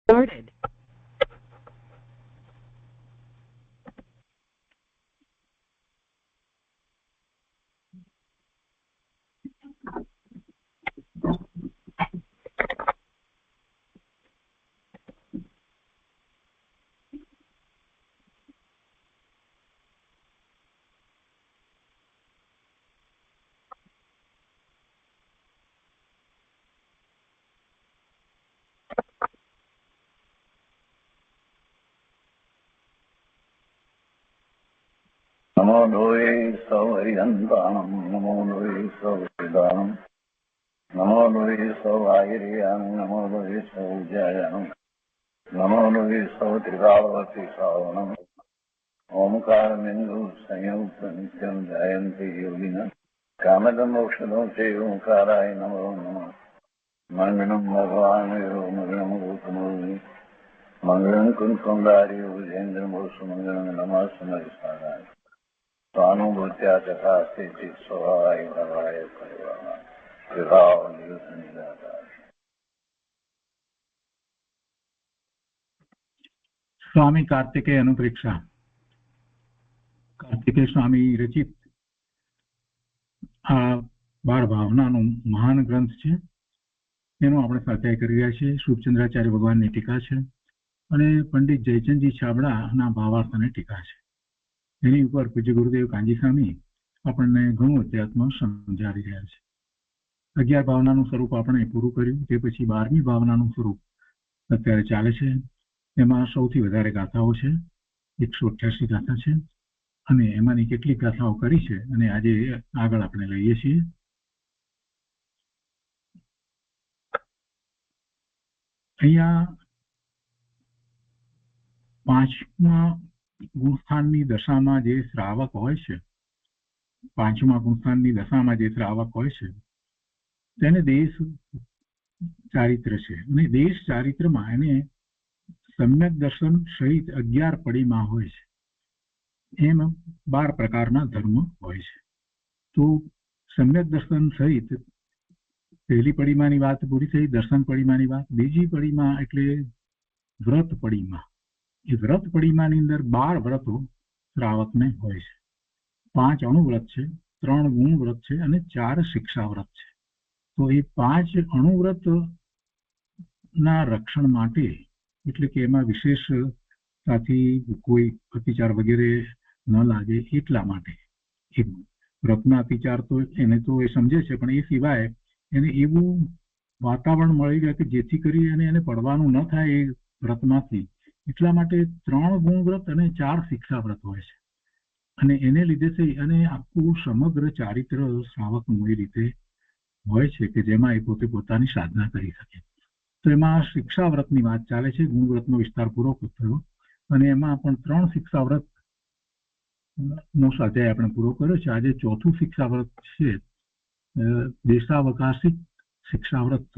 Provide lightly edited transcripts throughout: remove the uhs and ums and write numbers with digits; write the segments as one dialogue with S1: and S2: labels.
S1: started.
S2: नमो लोये सौहरिहन्ताणं नमो लोये सौहृदानं नमो लोये सौभागिर्यानं नमो लोये सौज्यायानं नमो लोये सौत्रिकावती सावनम् ओंकारबिन्दु संयुक्त नित्यं ध्यायन्ति योगिनः कामदमोक्षदं चैव ओंकाराय नमो नमः मङ्गलं भगवान् यो मङ्गलं भूतमोनि मङ्गलं कुञ्कुण्डारि भुजेन्द्रमोसुमङ्गलं नमः समरिसाराय स्वानुभूत्या तथा स्थिति स्वभावाय भवाय परिवार विभाव निदाता।
S3: स्वामी कार्तिकेय अनुप्रेक्षा કાર્તિકેય સ્વામી રચિત આ બાળ ભાવનાનો મહાન ગ્રંથ છે. એનો આપણે સ્વાધ્યાય કરી રહ્યા છીએ. શુભચંદ્રાચાર્ય ભગવાનની ટીકા છે અને પંડિત જયચંદજી છાબડાના ભાવાર્થ અને ટીકા છે. એની ઉપર પૂજ્ય ગુરુદેવ કાંજી સ્વામી આપણને ઘણું અધ્યાત્મ સમજાવી રહ્યા છે. 11 ભાવનાનું સ્વરૂપ આપણે પૂરું કર્યું. તે પછી 12મી ભાવનાનું સ્વરૂપ અત્યારે ચાલે છે. એમાં સૌથી વધારે ગાથાઓ છે, 188 ગાથા છે અને એમાંની કેટલીક ગાથાઓ કરી છે અને આજે આગળ આપણે લઈએ છીએ. અહીંયા 5મા ગુણસ્થાનની દશામાં જે શ્રાવક હોય છે, 5મા ગુણસ્થાનની દશામાં જે શ્રાવક હોય છે તેને દેશ ચારિત્ર છે અને દેશ ચારિત્રમાં એને સમ્યક દર્શન સહિત 11 પડીમાં હોય છે. એમ 12 પ્રકારના ધર્મ હોય છે. તો સમ્યક દર્શન સહિત પહેલી પડીમાંની વાત પૂરી થઈ. દર્શન પડીમાંની વાત. બીજી પડીમાં એટલે વ્રત પડીમાં. એ વ્રત પડીમાંની અંદર 12 વ્રતો શ્રાવકને હોય છે. 5 અણુવ્રત છે, 3 ગુણ વ્રત છે અને 4 શિક્ષા વ્રત છે. તો એ 5 અણુવ્રત ના રક્ષણ માટે, એટલે કે એમાં વિશેષ સાથી કોઈ અતિચાર વગેરે ન લાગે એટલા માટે એ વ્રતના અતિચાર તો એને તો એ સમજે છે, પણ એ સિવાય એને એવું વાતાવરણ મળી રહે કે જેથી કરી એને પડવાનું ન થાય એ વ્રતમાંથી, એટલા માટે 3 ગુણ વ્રત અને 4 શિક્ષા વ્રત હોય છે. અને એને લીધે થઈ અને આખું સમગ્ર ચારિત્ર શ્રાવકનું એ રીતે હોય છે કે જેમાં એ પોતે પોતાની સાધના કરી શકે. તો એમાં શિક્ષા વ્રતની વાત ચાલે છે. ગુણ વ્રતનો વિસ્તાર પૂરો થયો અને એમાં પણ 3 શિક્ષા વ્રત નો સ્વાધ્યાય આપણે પૂરો કર્યો છે. આજે 4થું શિક્ષા વ્રત છે, દેશાવકાશિક શિક્ષા વ્રત.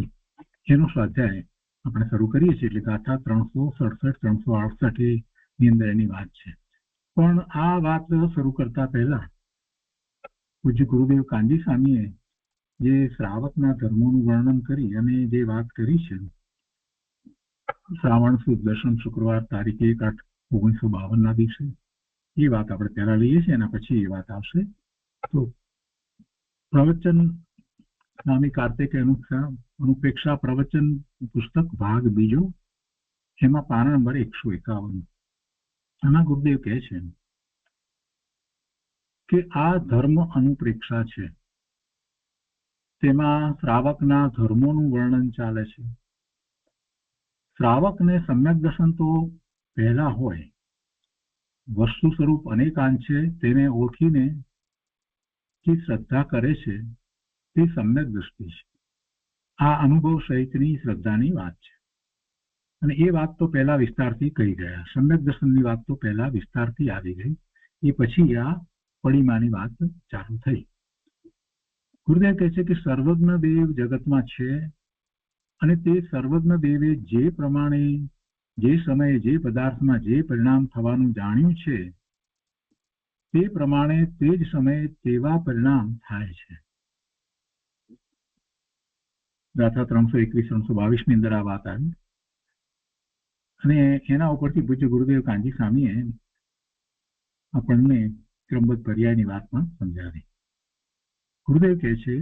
S3: એનો સ્વાધ્યાય આપણે શરૂ કરીએ છીએ. એટલે ગાથા 367, 368 ની અંદર એની વાત છે. પણ આ વાત શરૂ કરતા પહેલા પૂજ્ય ગુરુદેવ કાંજી સ્વામીએ જે શ્રાવકના ધર્મોનું વર્ણન કરી અને જે વાત કરી છે, શ્રાવણ સુદ દશમ શુક્રવાર તારીખ 1/8/1952 ના દિવસે, એ વાત આપણે પહેલા લઈએ છીએ. એના પછી એ વાત આવશે. તો પ્રવચન સ્વામી કાર્તિકેય અનુપ્રેક્ષા પ્રવચન પુસ્તક ભાગ 2, એમાં પાના નંબર 151. આના ગુરુદેવ કહે છે કે આ ધર્મ અનુપ્રેક્ષા છે. તેમાં શ્રાવકના ધર્મોનું વર્ણન ચાલે છે. શ્રાવકને સમ્યક દર્શન તો પહેલા હોય, વસ્તુ સ્વરૂપ અનેકાંશે તેને ઓળખીને જે શ્રદ્ધા કરે છે તે સમ્યક દ્રષ્ટિ છે. આ અનુભવ સહિતની શ્રદ્ધાની વાત છે. અને એ વાત તો પહેલા વિસ્તારથી કહી ગયા. સમ્યક દર્શનની વાત તો પહેલા વિસ્તારથી આવી ગઈ. એ પછી આ પડીમાની વાત ચાલુ થઈ. ગુરુદેવ કહે છે કે સર્વજ્ઞ દેવ જગતમાં છે અને તે સર્વજ્ઞ દેવે જે પ્રમાણે, જે સમયે, જે પદાર્થમાં જે પરિણામ થવાનું જાણ્યું છે તે પ્રમાણે તે જ સમયે તેવા પરિણામ થાય છે. ગાથા 321, 322 ની અંદર આ વાત આવી. અને એના ઉપરથી પૂજ્ય ગુરુદેવ કાંજી સ્વામીએ આપણને ક્રમબદ્ધ પર્યાયની વાત પણ સમજાવી. ગુરુદેવ કહે છે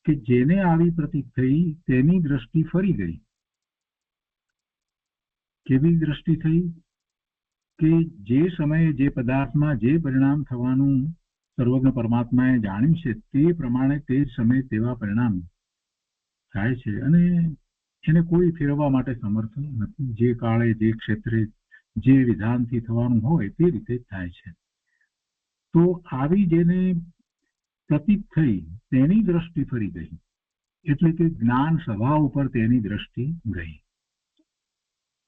S3: કે જેને આવી પ્રતીત થઈ તેની દ્રષ્ટિ ફરી ગઈ. કેવી દ્રષ્ટિ થઈ? કે જે સમયે જે પદાર્થમાં જે પરિણામ થવાનું સર્વજ્ઞ પરમાત્માએ જાણ્યું છે તે પ્રમાણે તે જ સમયે તેવા પરિણામ થાય છે અને એને કોઈ ફેરવવા માટે સમર્થ નથી. જે કાળે જે ક્ષેત્રે જે વિધાનથી થવાનું હોય તે રીતે જ થાય છે. તો આવી જેને પ્રતીત થઈ તેની દ્રષ્ટિ ફરી ગઈ, એટલે કે જ્ઞાન સ્વભાવ ઉપર તેની દ્રષ્ટિ ગઈ.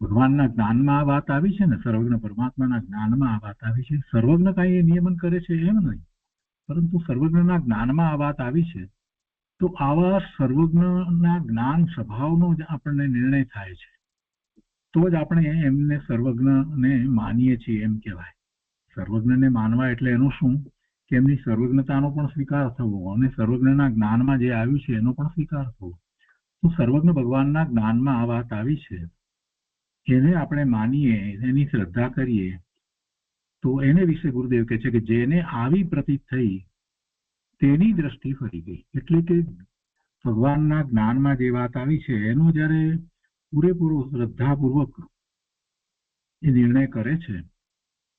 S3: ભગવાનના જ્ઞાનમાં આ વાત આવી છે ને, સર્વજ્ઞ પરમાત્માના જ્ઞાનમાં આ વાત આવી છે. સર્વજ્ઞ કાંઈ એ નિયમન કરે છે એમ નહીં, પરંતુ સર્વજ્ઞના જ્ઞાનમાં આ વાત આવી છે. તો આવા સર્વજ્ઞના જ્ઞાન સ્વભાવનો જ આપણને નિર્ણય થાય છે, તો જ આપણે એમને સર્વજ્ઞને માનીએ છીએ એમ કહેવાય. સર્વજ્ઞને માનવા એટલે એનું શું કે એમની સર્વજ્ઞતાનો પણ સ્વીકાર થવો અને સર્વજ્ઞના જ્ઞાનમાં જે આવ્યું છે એનો પણ સ્વીકાર થવો. તો સર્વજ્ઞ ભગવાનના જ્ઞાનમાં આ વાત આવી છે, એને આપણે માનીએ, એની શ્રદ્ધા કરીએ, તો એને વિશે ગુરુદેવ કહે છે કે જેને આવી પ્રતીત થઈ તેની દ્રષ્ટિ ફરી ગઈ. એટલે કે ભગવાનના જ્ઞાનમાં જે વાત આવી છે એનો જ્યારે પૂરેપૂરો શ્રદ્ધાપૂર્વક એ નિર્ણય કરે છે,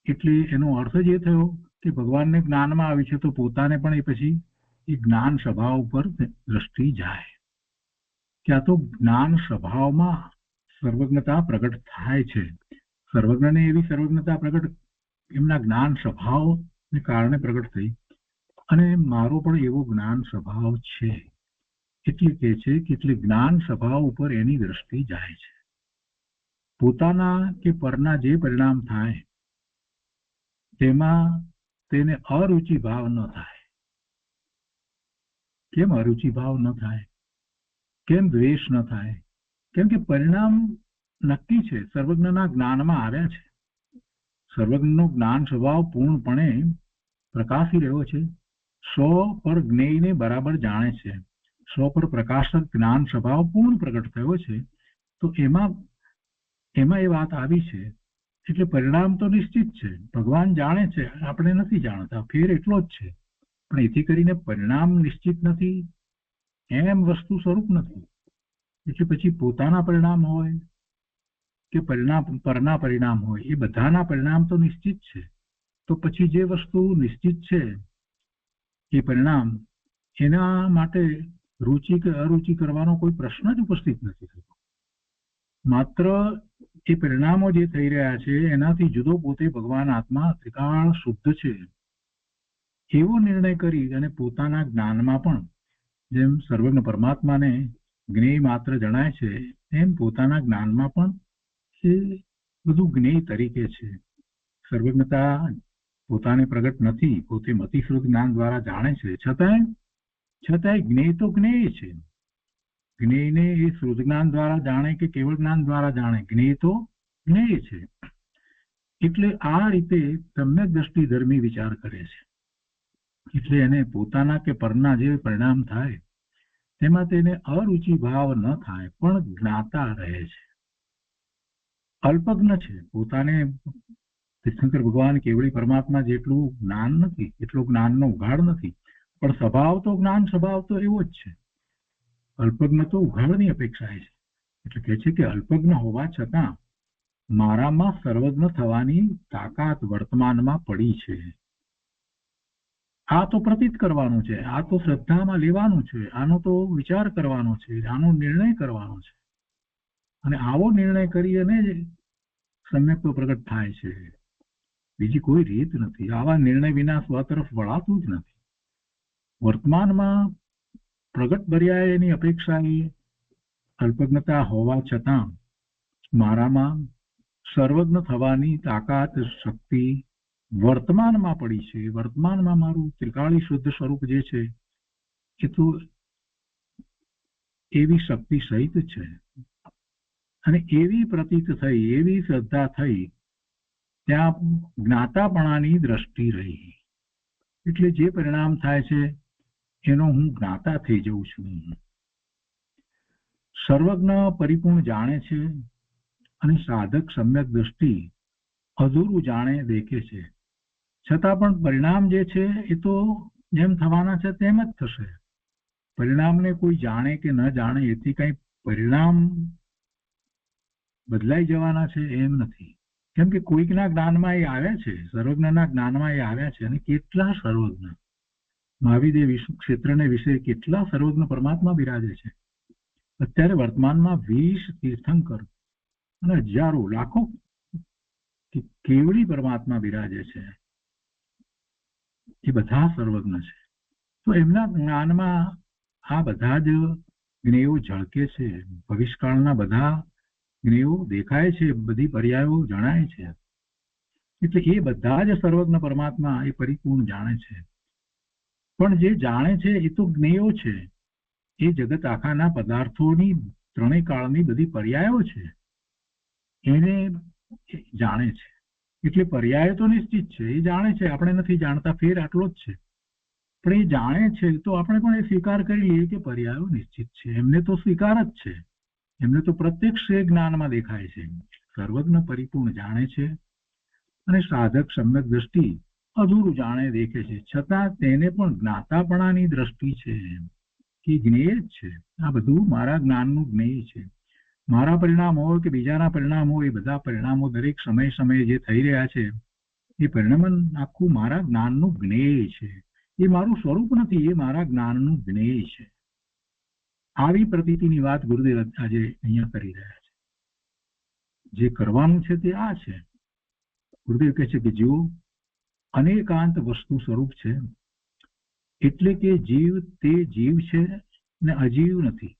S3: એટલે એનો અર્થ જ એ થયો કે ભગવાનને જ્ઞાનમાં આવી છે તો પોતાને પણ એ પછી એ જ્ઞાન સ્વભાવ ઉપર દ્રષ્ટિ જાય. ક્યાં તો જ્ઞાન સ્વભાવમાં સર્વજ્ઞતા પ્રગટ થાય છે. સર્વજ્ઞને એવી સર્વજ્ઞતા પ્રગટ એમના જ્ઞાન સ્વભાવને કારણે પ્રગટ થઈ, અને મારો પણ એવો જ્ઞાન સ્વભાવ છે. એટલે કે છે કે એટલે જ્ઞાન સ્વભાવ ઉપર એની દ્રષ્ટિ જાય છે. પોતાના કે પરના જે પરિણામ થાય તેમાં તેને અરુચિ ભાવ ન થાય. કેમ અરુચિ ભાવ ન થાય? કેમ દ્વેષ ન થાય? કેમ કે પરિણામ નક્કી છે, સર્વજ્ઞના જ્ઞાનમાં આવ્યા છે. સર્વજ્ઞનો જ્ઞાન સ્વભાવ પૂર્ણપણે પ્રકાશી રહ્યો છે. સ્વ પર જ્ઞેયને બરાબર જાણે છે. સ્વ પર પ્રકાશક જ્ઞાન સ્વભાવ પૂર્ણ પ્રગટ થયો છે. તો એમાં એ વાત આવી છે. એટલે પરિણામ તો નિશ્ચિત છે, ભગવાન જાણે છે, આપણે નથી જાણતા. ફેર એટલો જ છે, પણ એથી કરીને પરિણામ નિશ્ચિત નથી એમ વસ્તુ સ્વરૂપ નથી. એટલે પછી પોતાના પરિણામ હોય કે પરના પરિણામ હોય, એ બધાના પરિણામ તો નિશ્ચિત છે. તો પછી જે વસ્તુ નિશ્ચિત છે એ પરિણામ, એના માટે રુચિ કે અરુચિ કરવાનો કોઈ પ્રશ્ન જ ઉપસ્થિત નથી થતો. માત્ર એ પરિણામો જે થઈ રહ્યા છે એનાથી જુદો પોતે ભગવાન આત્મા ત્રિકાળ શુદ્ધ છે એવો નિર્ણય કરી અને પોતાના જ્ઞાનમાં પણ જેમ સર્વજ્ઞ પરમાત્માને જ્ઞેય માત્ર જણાય છે એમ પોતાના જ્ઞાનમાં પણ એ બધું જ્ઞેય તરીકે છે. સર્વજ્ઞતા પોતાને પ્રગટ નથી, પોતે મતિશ્રુત જ્ઞાન દ્વારા જાણે છે, છતાંય જ્ઞેય તો જ્ઞેય છે. જ્ઞેયને એ શ્રુત જ્ઞાન દ્વારા જાણે કે કેવળ જ્ઞાન દ્વારા જાણે, જ્ઞેય તો જ્ઞેય છે. એટલે આ રીતે સમ્યક દ્રષ્ટિ ધર્મી વિચાર કરે છે. એટલે એને પોતાના કે પરના જે પરિણામ થાય તેમાં તેને અરુચિ ભાવ ન થાય, પણ જ્ઞાતા રહે છે. અલ્પજ્ઞ છે. પોતાને તીર્થંકર ભગવાન કેવળી પરમાત્મા જેટલું જ્ઞાન નથી, એટલો જ્ઞાનનો ઉઘાડ નથી, પણ સ્વભાવ તો જ્ઞાન સ્વભાવ તો એવો જ છે. અલ્પજ્ઞ તો ઉઘાડની અપેક્ષા છે. એટલે કહે છે કે અલ્પજ્ઞ હોવા છતાં મારામાં સર્વજ્ઞ થવાની તાકાત વર્તમાનમાં પડી છે. આ તો પ્રતીત કરવાનું છે, આ તો શ્રદ્ધામાં લેવાનું છે, આનો તો વિચાર કરવાનો છે, આનો નિર્ણય કરવાનો છે. અને આવો નિર્ણય કરી અને સમ્યક તો પ્રગટ થાય છે. બીજી કોઈ રીત નથી. આવા નિર્ણય વિના સ્વ તરફ વળાતું જ નથી. વર્તમાનમાં પ્રગટ પર્યાયની અપેક્ષા એ અલ્પજ્ઞતા હોવા છતાં મારામાં સર્વજ્ઞ થવાની તાકાત શક્તિ વર્તમાનમાં પડી છે. વર્તમાનમાં મારું ત્રિકાળી શુદ્ધ સ્વરૂપ જે છે એ તો એવી શક્તિ સહિત છે. અને એવી પ્રતીત થઈ, એવી શ્રદ્ધા થઈ, ત્યાં જ્ઞાતાપણાની દ્રષ્ટિ રહી. એટલે જે પરિણામ થાય છે એનો હું જ્ઞાતા થઈ જઉં છું. સર્વજ્ઞ પરિપૂર્ણ જાણે છે અને સાધક સમ્યક દ્રષ્ટિ અધૂરું જાણે દેખે છે, છતાં પણ પરિણામ જે છે એ તો જેમ થવાના છે તેમ જ થશે. પરિણામને કોઈ જાણે કે ન જાણે એથી કઈ પરિણામ બદલાઈ જવાના છે એમ નથી. કેમ કે કોઈકના જ્ઞાનમાં એ આવ્યા છે, સર્વજ્ઞના જ્ઞાનમાં એ આવ્યા છે. અને કેટલા સર્વજ્ઞ મહાવીર વિશ્વ ક્ષેત્રને વિશે કેટલા સર્વજ્ઞ પરમાત્મા બિરાજે છે. અત્યારે વર્તમાનમાં 20 તીર્થંકર અને હજારો લાખો કેવડી પરમાત્મા બિરાજે છે. એ બધા સર્વજ્ઞ છે. તો એમના જ્ઞાનમાં આ બધા જ જ્ઞેયો ઝળકે છે. ભવિષ્યકાળના બધા જ્ઞેયો દેખાય છે, બધી પર્યાયો જણાય છે. એટલે એ બધા જ સર્વજ્ઞ પરમાત્મા એ પરિપૂર્ણ જાણે છે. પણ જે જાણે છે એ તો જ્ઞેયો છે. એ જગત આખાના પદાર્થોની ત્રણેય કાળની બધી પર્યાયો છે એને જાણે છે. એટલે પર્યાય તો નિશ્ચિત છે, એ જાણે છે. આપણે નથી જાણતા, ફેર આટલો જ છે. પણ એ જાણે છે તો આપણે પણ એ સ્વીકાર કરી લઈએ કે પર્યાયો નિશ્ચિત છે. એમને તો સ્વીકાર જ છે. એમને તો પ્રત્યક્ષ જ્ઞાનમાં દેખાય છે. સર્વજ્ઞ પરિપૂર્ણ જાણે છે અને સાધક સમ્યક દ્રષ્ટિ અધૂરું જાણે દેખે છે, છતાં તેને પણ જ્ઞાતાપણાની દ્રષ્ટિ છે કે જ્ઞેય જ છે. આ બધું મારા જ્ઞાનનું જ્ઞેય છે. મારા પરિણામ હોય કે બીજાના પરિણામ હોય, એ બધા પરિણામો દરેક સમયે જે થઈ રહ્યા છે એ પરિણામ આખું મારા જ્ઞાનનું જ્ઞેય છે. એ મારું સ્વરૂપ નથી, એ મારા જ્ઞાનનું જ્ઞેય છે. આવી પ્રતીતિની વાત ગુરુદેવ આજે અહીંયા કરી રહ્યા છે. જે કરવાનું છે તે આ છે. ગુરુદેવ કહે છે કે જીવો અનેકાંત વસ્તુ સ્વરૂપ છે, એટલે કે જીવ તે જીવ છે ને અજીવ નથી.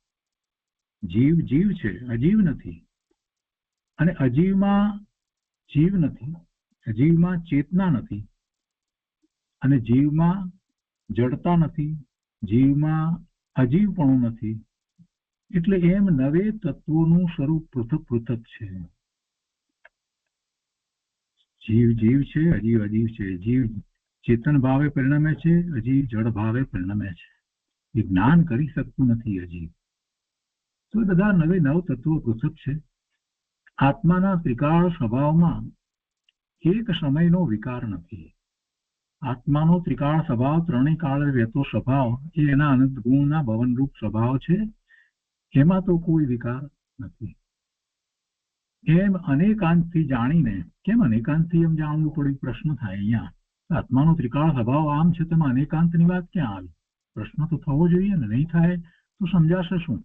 S3: જીવ જીવ છે, અજીવ નથી. અને અજીવમાં જીવ નથી, અજીવમાં ચેતના નથી, અને જીવમાં જડતા નથી, જીવમાં અજીવપણું નથી. એટલે એમ નવે તત્વોનું સ્વરૂપ પૃથક પૃથક છે. જીવ જીવ છે, અજીવ અજીવ છે. જીવ ચેતન ભાવે પરિણમે છે, અજીવ જડ ભાવે પરિણમે છે. એ જ્ઞાન કરી શકતું નથી અજીવ. તો બધા નવે નવ તત્વો પૃથક છે. આત્માના ત્રિકાળ સ્વભાવમાં એક સમયનો વિકાર નથી. આત્માનો ત્રિકાળ સ્વભાવ, ત્રણેય કાળે રહેતો સ્વભાવ એ એના અનંત ગુણના ભવનરૂપ સ્વભાવ છે. એમાં તો કોઈ વિકાર નથી. એમ અનેકાંતથી જાણીને, કેમ અનેકાંતથી એમ જાણવું પડ્યું? પ્રશ્ન થાય અહીંયા. આત્માનો ત્રિકાળ સ્વભાવ આમ છે, તેમાં અનેકાંતની વાત ક્યાં આવી? પ્રશ્ન તો થવો જોઈએ ને. નહીં થાય તો સમજાશે શું?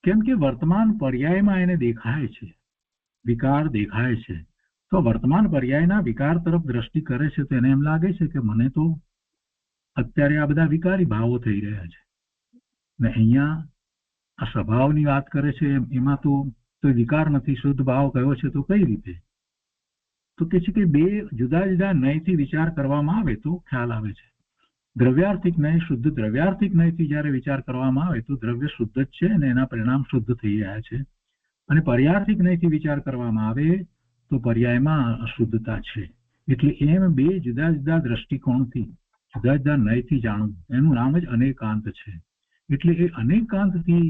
S3: કેમ કે વર્તમાન પર્યાયમાં એને દેખાય છે, વિકાર દેખાય છે. તો વર્તમાન પર્યાયના વિકાર તરફ દ્રષ્ટિ કરે છે તો એને એમ લાગે છે કે મને તો અત્યારે આ બધા વિકારી ભાવો થઈ રહ્યા છે. ને અહીંયા આ સ્વભાવની વાત કરે છે, એમાં તો વિકાર નથી, શુદ્ધ ભાવ કયો છે. તો કઈ રીતે? તો કે છે કે બે જુદા જુદા નયથી વિચાર કરવામાં આવે તો ખ્યાલ આવે છે. દ્રવ્યાર્થિક નય, શુદ્ધ દ્રવ્યાર્થિક નયથી જયારે વિચાર કરવામાં આવે તો દ્રવ્ય શુદ્ધ જ છે અને એના પરિણામ શુદ્ધ થઈ રહ્યા છે. અને પર્યાર્થિક નયથી વિચાર કરવામાં આવે તો પર્યાયમાં અશુદ્ધતા છે. એટલે એમ બે જુદા જુદા દ્રષ્ટિકોણથી, જુદા જુદા નયથી જાણવું, એનું નામ જ અનેકાંત છે. એટલે એ અનેકાંતથી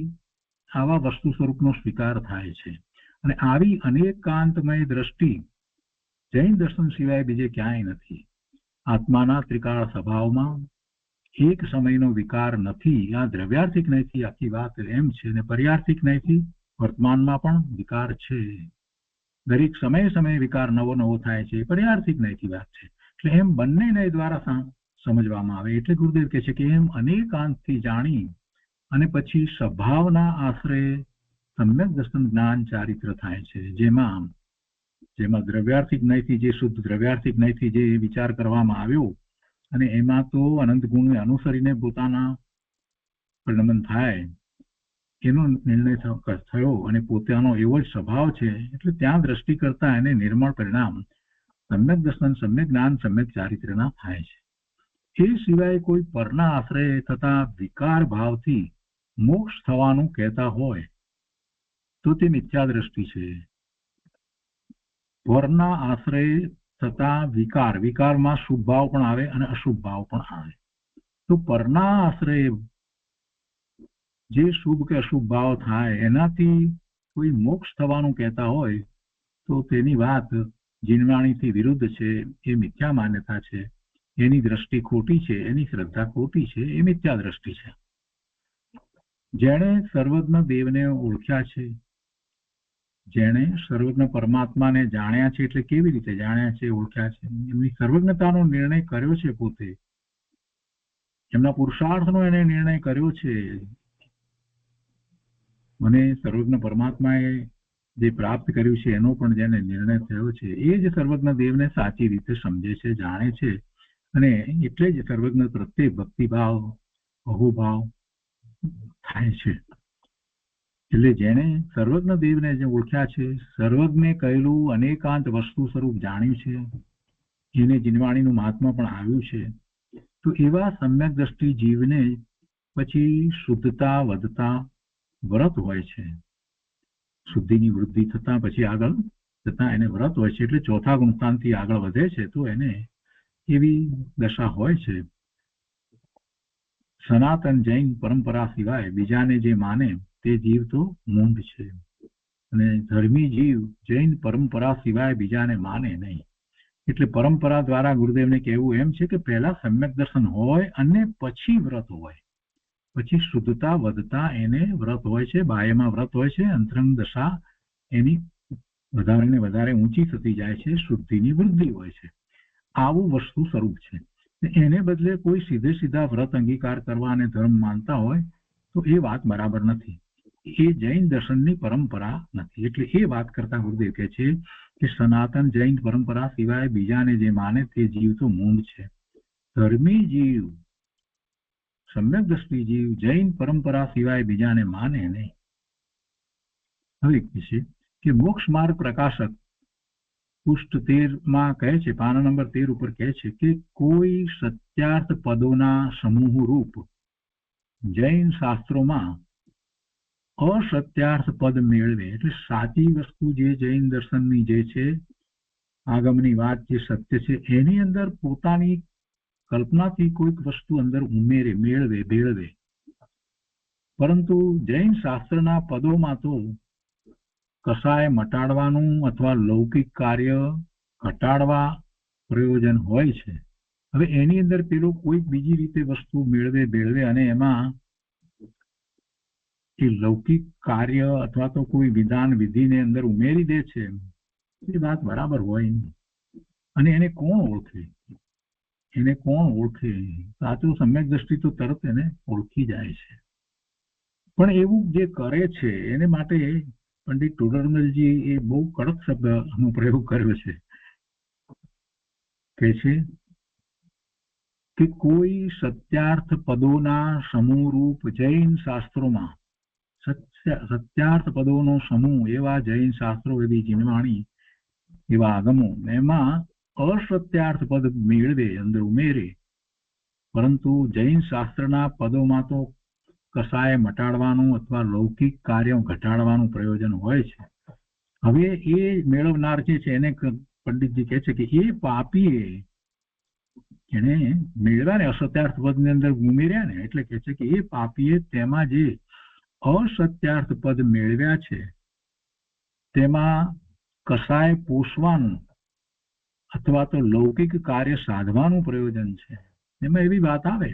S3: આવા વસ્તુ સ્વરૂપનો સ્વીકાર થાય છે. અને આવી અનેકાંતમય દ્રષ્ટિ જૈન દર્શન સિવાય બીજે ક્યાંય નથી. આત્માના ત્રિકાળ સ્વભાવમાં એક સમયનો વિકાર નથી. આ દ્રવ્યાર્થિક નયથી આખી વાત એમ છે. અને પર્યાર્થિક નયથી વર્તમાનમાં પણ વિકાર છે. દરેક સમયે વિકાર નવો નવો થાય છે. પર્યાર્થિક નયથી વાત છે. એટલે એમ બંને નય દ્વારા સમજવામાં આવે. એટલે ગુરુદેવ કહે છે કે એમ અનેકાંતથી જાણી અને પછી સ્વભાવના આશ્રય સમ્યક દર્શન જ્ઞાન ચારિત્ર થાય છે. જેમાં દ્રવ્યાર્થિક નયથી, જે શુદ્ધ દ્રવ્યાર્થિક નયથી જે વિચાર કરવામાં આવ્યો, અને એમાં તો અનંત ગુણને અનુસરીને પોતાના પરિણમન થાય એનો નિર્ણય થયો અને પોતાનો એવો જ સ્વભાવ છે. એટલે ત્યાં દ્રષ્ટિ કરતા એને નિર્મળ પરિણામ સમ્યક દર્શન, સમ્યક જ્ઞાન, સમ્યક ચારિત્રના થાય છે. એ સિવાય કોઈ પરના આશ્રય થતા વિકાર ભાવથી મોક્ષ થવાનું કહેતા હોય તો તે મિથ્યા દ્રષ્ટિ છે. પરના આશ્રય થતા વિકારમાં શુભ ભાવ પણ આવે અને અશુભ ભાવ પણ આવે. તો પરના આશ્રય જે શુભ કે અશુભ ભાવ થાય એનાથી કોઈ મોક્ષ થવાનું કહેતા હોય તો તેની વાત જીનવાણીથી વિરુદ્ધ છે, એ મિથ્યા માન્યતા છે, એની દ્રષ્ટિ ખોટી છે, એની શ્રદ્ધા ખોટી છે, એ મિથ્યા દ્રષ્ટિ છે. જેણે સર્વજ્ઞ દેવને ઓળખ્યા છે, જેણે સર્વજ્ઞ પરમાત્માને જાણ્યા છે, એટલે કેવી રીતે જાણ્યા છે, ઓળખ્યા છે, એમની સર્વજ્ઞતાનો નિર્ણય કર્યો છે, પોતે એમના પુરુષાર્થનો એને નિર્ણય કર્યો છે. મને સર્વજ્ઞ પરમાત્માએ જે પ્રાપ્ત કર્યું છે એનો પણ જેને નિર્ણય થયો છે, એ જ સર્વજ્ઞ દેવને સાચી રીતે સમજે છે, જાણે છે, અને એટલે જ સર્વજ્ઞ પ્રત્યે ભક્તિભાવ, અહોભાવ થાય છે. એટલે જેને સર્વજ્ઞ દેવને જે ઓળખ્યા છે, સર્વજ્ઞે કહેલું અનેકાંત વસ્તુ સ્વરૂપ જાણ્યું છે, એને જીનવાણીનું મહાત્મા પણ આવ્યું છે, તો એવા સમ્યક દ્રષ્ટિ જીવને પછી શુદ્ધતા વધતા વ્રત હોય છે. શુદ્ધિની વૃદ્ધિ થતા પછી આગળ જતા એને વ્રત હોય છે, એટલે ચોથા ગુણસ્થાનથી આગળ વધે છે તો એને એવી દશા હોય છે. સનાતન જૈન પરંપરા સિવાય બીજાને જે માને તે જીવ તો મૂંઢ છે, અને ધર્મી જીવ જૈન પરંપરા સિવાય બીજાને માને નહીં. એટલે પરંપરા દ્વારા ગુરુદેવને કહેવું એમ છે કે પહેલા સમ્યક દર્શન હોય અને પછી વ્રત હોય, પછી શુદ્ધતા વધતા એને વ્રત હોય છે, બાહ્યમાં વ્રત હોય છે, અંતરંગ દશા એની વધારે ને વધારે ઊંચી થતી જાય છે, શુદ્ધિની વૃદ્ધિ હોય છે. આવું વસ્તુ સ્વરૂપ છે. એને બદલે કોઈ સીધે સીધા વ્રત અંગીકાર કરવા અને ધર્મ માનતા હોય તો એ વાત બરાબર નથી, એ જૈન દર્શનની પરંપરા નથી. એટલે એ વાત કરતા ગુરુદેવ કહે છે કે સનાતન જૈન પરંપરા સિવાય બીજાને જે માને તે જીવ તો મૂંઢ છે. ધર્મી જીવ, સમ્યક દ્રષ્ટિ જીવ જૈન પરંપરા સિવાય બીજાને માને નહીં. હવે છે કે મોક્ષ માર્ગ પ્રકાશક પુષ્ટ 13 કહે છે, પાના નંબર 13 ઉપર કહે છે કે કોઈ સત્યાર્થ પદોના સમૂહ રૂપ જૈન શાસ્ત્રોમાં અસત્યાર્થ પદ મેળવે, એટલે સાચી વસ્તુ જે જૈન દર્શનની જે છે, આગમની વાત જે સત્ય છે, એની અંદર પોતાની કલ્પનાથી કોઈક વસ્તુ અંદર ઉમેરે, મેળવે, ભેળવે. પરંતુ જૈન શાસ્ત્રના પદોમાં તો કસાય મટાડવાનું અથવા લૌકિક કાર્ય ઘટાડવા પ્રયોજન હોય છે. હવે એની અંદર પેલો કોઈક બીજી રીતે વસ્તુ મેળવે, ભેળવે અને એમાં એ લૌકિક કાર્ય અથવા તો કોઈ વિધાન વિધિને અંદર ઉમેરી દે છે, એ વાત બરાબર હોય નહીં. અને એને કોણ ઓળખે? એને કોણ ઓળખે? સાચું સમ્યક દ્રષ્ટિ તો તરત એને ઓળખી જાય છે. પણ એવું જે કરે છે એને માટે પંડિત ટોડરમલજી એ બહુ કડક શબ્દનો પ્રયોગ કર્યો છે. કે છે કે કોઈ સત્યાર્થ પદોના સમૂહરૂપ જૈન શાસ્ત્રોમાં, સત્યાર્થ પદોનો સમૂહ એવા જૈન શાસ્ત્રો, એવી જીનવાણી, એવા આગમો, એમાં અસત્યાર્થ પદ મેળવે, અંદર ઉમેરે, પરંતુ જૈન શાસ્ત્રના પદોમાં તો કસાય મટાડવાનું અથવા લૌકિક કાર્યો ઘટાડવાનું પ્રયોજન હોય છે. હવે એ મેળવનાર જે છે એને પંડિતજી કહે છે કે એ પાપીએ એને મેળવ્યા ને, અસત્યાર્થ પદની અંદર ઉમેર્યા ને, એટલે કહે છે કે એ પાપીએ તેમાં જે અસત્યાર્થ પદ મેળવ્યા છે તેમાં કસાય પોષવાનું અથવા તો લૌકિક કાર્ય સાધવાનું પ્રયોજન છે. એમાં એવી વાત આવે,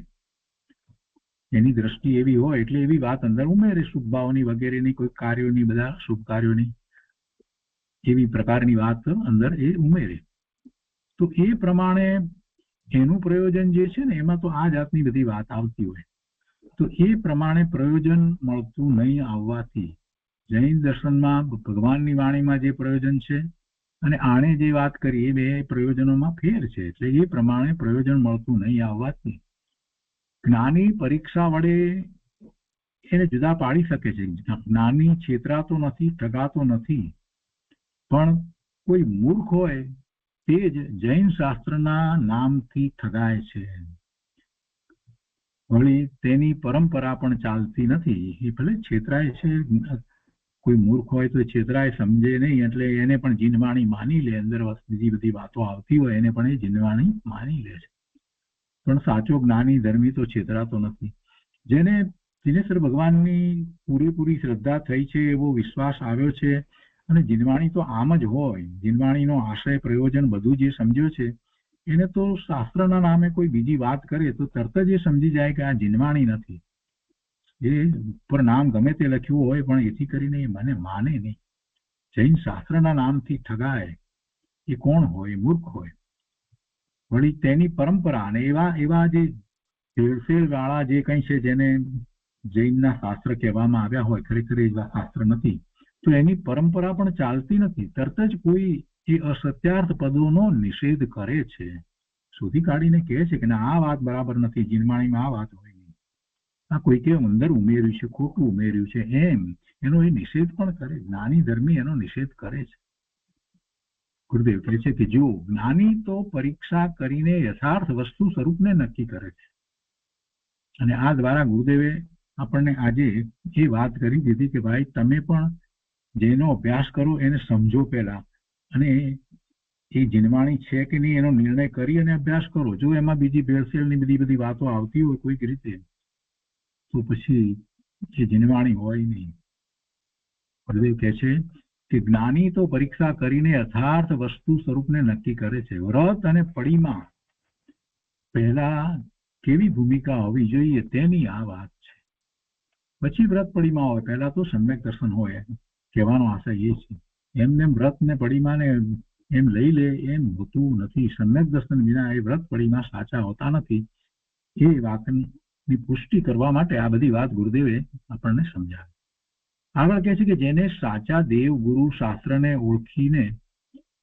S3: એની દ્રષ્ટિ એવી હોય એટલે એવી વાત અંદર ઉમેરે, શુભ ભાવની વગેરેની, કોઈ કાર્યોની, બધા શુભ કાર્યોની, એવી પ્રકારની વાત અંદર એ ઉમેરે. તો એ પ્રમાણે એનું પ્રયોજન જે છે ને, એમાં તો આ જાતની બધી વાત આવતી હોય. તો એ પ્રમાણે પ્રયોજન મળતું નહીં આવવાથી જૈન દર્શનમાં ભગવાનની વાણીમાં જે પ્રયોજન છે અને આણે જે વાત કરી એ બે પ્રયોજનોમાં ફેર છે. એટલે એ પ્રમાણે પ્રયોજન મળતું નહીં આવવાથી જ્ઞાની પરીક્ષા વડે એને જુદા પાડી શકે છે. જ્ઞાની છેતરાતો નથી, ઠગાતો નથી, પણ કોઈ મૂર્ખ હોય તે જ જૈન શાસ્ત્રના નામથી ઠગાય છે. વળી તેની પરંપરા પણ ચાલતી નથી. એ ભલે છેતરાય છે, કોઈ મૂર્ખ હોય તો છેતરાય, સમજે નહીં, એટલે એને પણ જીનવાણી માની લે, અંદર બીજી બધી વાતો આવતી હોય એને પણ એ જીનવાણી માની લે છે. પણ સાચો જ્ઞાની ધર્મી તો છેતરાતો નથી. જેને દિનેશ્વર ભગવાનની પૂરેપૂરી શ્રદ્ધા થઈ છે, એવો વિશ્વાસ આવ્યો છે, અને જીનવાણી તો આમ જ હોય. જીનવાણીનો આશય પ્રયોજન બધું જે સમજ્યો છે એને તો શાસ્ત્રના નામે કોઈ બીજી વાત કરે તો તરત જ એ સમજી જાય કે આ જીનવાણી નથી. એ ઉપર નામ ગમે તે લખ્યું હોય પણ એથી કરીને એ મને માને નહીં. જૈન શાસ્ત્રના નામથી ઠગાય એ કોણ હોય? મૂર્ખ હોય. વળી તેની પરંપરા અને એવા જે ભેળસેળ વાળા જે કંઈ છે જેને જૈનના શાસ્ત્ર કહેવામાં આવ્યા હોય, ખરેખર એવા શાસ્ત્ર નથી, તો એની પરંપરા પણ ચાલતી નથી. તરત જ કોઈ એ અસત્યાર્થ પદોનો નિષેધ કરે છે, શોધી કાઢીને કહે છે કે ના, આ વાત બરાબર નથી, જીનવાણીમાં આ વાત હોય નહીં, આ કોઈકે અંદર ઉમેર્યું છે, ખોટું ઉમેર્યું છે, એમ એનો એ નિષેધ પણ કરે. જ્ઞાની ધર્મી એનો નિષેધ કરે છે. ગુરુદેવ કહે છે કે જો જ્ઞાની તો પરીક્ષા કરીને યથાર્થ વસ્તુ સ્વરૂપને નક્કી કરે છે. અને આ દ્વારા ગુરુદેવે આપણને આજે એ વાત કરી દીધી કે ભાઈ તમે પણ જેનો અભ્યાસ કરો એને સમજો પહેલા, અને એ જીનવાણી છે કે નહીં એનો નિર્ણય કરી અને અભ્યાસ કરો. જો એમાં બીજી ભેળસેળની બધી વાતો આવતી હોય કોઈક રીતે તો પછી એ જીનવાણી હોય નહીં. ગુરુદેવ કહે છે કે જ્ઞાની તો પરીક્ષા કરીને યથાર્થ વસ્તુ સ્વરૂપને નક્કી કરે છે. વ્રત અને પડીમાં પહેલા કેવી ભૂમિકા હોવી જોઈએ તેની આ વાત છે. પછી વ્રત પડીમાં હોય, પહેલા તો સમ્યક દર્શન હોય. કહેવાનો આશય એ છે. એમને વ્રત ને પડીમાને એમ લઈ લે એમ હોતું નથી. સમ્યક દર્શન વિના એ વ્રત પડીમાં સાચા હોતા નથી. એ વાતની પુષ્ટિ કરવા માટે આ બધી વાત ગુરુદેવે આપણને સમજાવી. આગળ કહે છે કે જેને સાચા દેવ ગુરુ શાસ્ત્રને ઓળખીને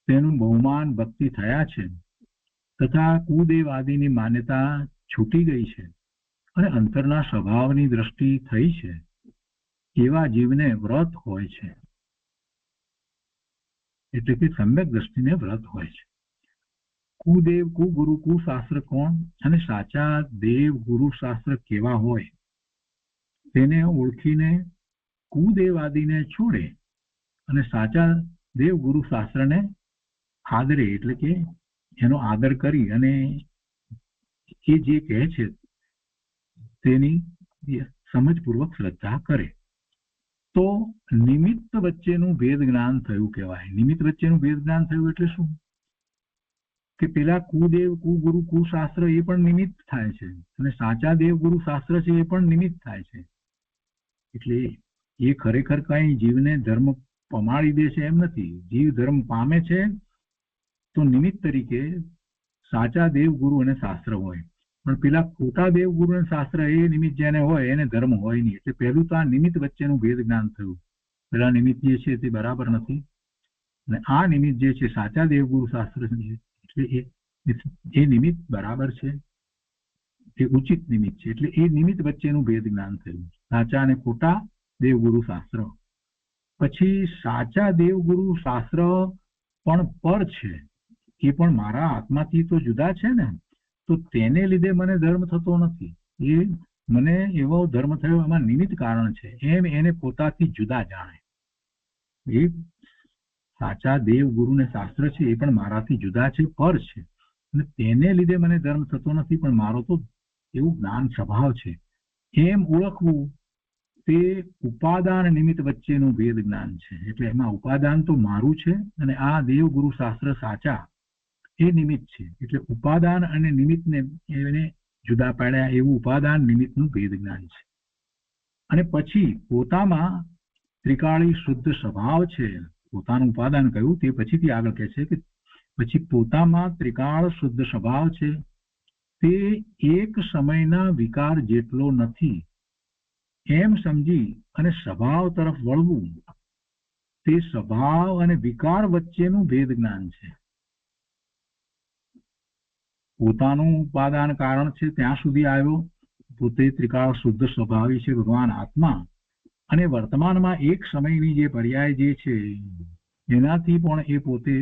S3: તેનું બહુમાન ભક્તિ થયા છે તથા કુદેવ આદિની માન્યતા છૂટી ગઈ છે અને અંતરના સ્વભાવની દ્રષ્ટિ થઈ છે, એવા જીવને વ્રત હોય છે. એટલે કે સમ્યક દ્રષ્ટિને વ્રત હોય છે. કુદેવ કુગુરુ કુશાસ્ત્ર કોણ અને સાચા દેવ ગુરુ શાસ્ત્ર કેવા હોય તેને ઓળખીને કુદેવાદીને છોડે અને સાચા દેવ ગુરુ શાસ્ત્રને આદરે, એટલે કે એનો આદર કરી અને એ જે કહે છે તેની સમજપૂર્વક શ્રદ્ધા કરે તો નિમિત્ત વચ્ચેનું ભેદ જ્ઞાન થયું કહેવાય. નિમિત્ત વચ્ચેનું ભેદ જ્ઞાન થયું એટલે શું? કે પેલા કુદેવ કુગુરુ કુશાસ્ત્ર એ પણ નિમિત્ત થાય છે અને સાચા દેવ ગુરુ શાસ્ત્ર છે એ પણ નિમિત્ત થાય છે. એટલે એ ખરેખર કઈ જીવને ધર્મ પમાડી દે છે એમ નથી. જીવ ધર્મ પામે છે તો નિમિત્ત તરીકે સાચા દેવ ગુરુ અને શાસ્ત્ર હોય, પણ પેલા ખોટા દેવ ગુરુ અને શાસ્ત્ર એ નિમિત્ત જેને હોય એને ધર્મ હોય નહીં. એટલે પહેલું તો આ નિમિત્ત વચ્ચેનું ભેદ જ્ઞાન થયું. પેલા નિમિત્ત જે છે તે બરાબર નથી અને આ નિમિત્ત જે છે સાચા દેવ ગુરુ શાસ્ત્ર એટલે એ નિમિત્ત બરાબર છે, એ ઉચિત નિમિત્ત છે. એટલે એ નિમિત્ત વચ્ચેનું ભેદ જ્ઞાન થયું, સાચા અને ખોટા દેવગુરુ શાસ્ત્ર. પછી સાચા દેવગુરુ શાસ્ત્ર પણ પર છે, એ પણ મારા આત્માથી તો જુદા છે ને, તો તેને લીધે મને ધર્મ થતો નથી. એ મને એવો ધર્મ થયો એમાં નિમિત્ત કારણ છે એમ એને પોતાથી જુદા જાણે. એ સાચા દેવ ગુરુ ને શાસ્ત્ર છે એ પણ મારાથી જુદા છે, પર છે, અને તેને લીધે મને ધર્મ થતો નથી, પણ મારો તો એવું જ્ઞાન સ્વભાવ છે એમ ઓળખવું તે ઉપાદાન નિમિત્ત વચ્ચેનું ભેદ જ્ઞાન છે. એટલે એમાં ઉપાદાન તો મારું છે અને આ દેવ ગુરુ શાસ્ત્ર સાચા એ નિમિત્ત છે. એટલે ઉપાદાન અને નિમિત્તને એને જુદા પાડ્યા એવું ઉપાદાન નિમિત્તનું ભેદ જ્ઞાન છે. અને પછી પોતામાં ત્રિકાળી શુદ્ધ સ્વભાવ છે. પોતાનું ઉપાદાન કહ્યું તે પછીથી આગળ કહે છે કે પછી પોતામાં ત્રિકાળ શુદ્ધ સ્વભાવ છે તે એક સમયના વિકાર જેટલો નથી એમ સમજી અને સ્વભાવ તરફ વળવું તે સ્વભાવ અને વિકાર વચ્ચેનું ભેદ જ્ઞાન છે. પોતાનું ઉપાદાન કારણ છે ત્યાં સુધી આવ્યો, પોતે ત્રિકાળ શુદ્ધ સ્વભાવી છે ભગવાન આત્મા, અને વર્તમાનમાં એક સમયની જે પર્યાય જે છે એનાથી પણ એ પોતે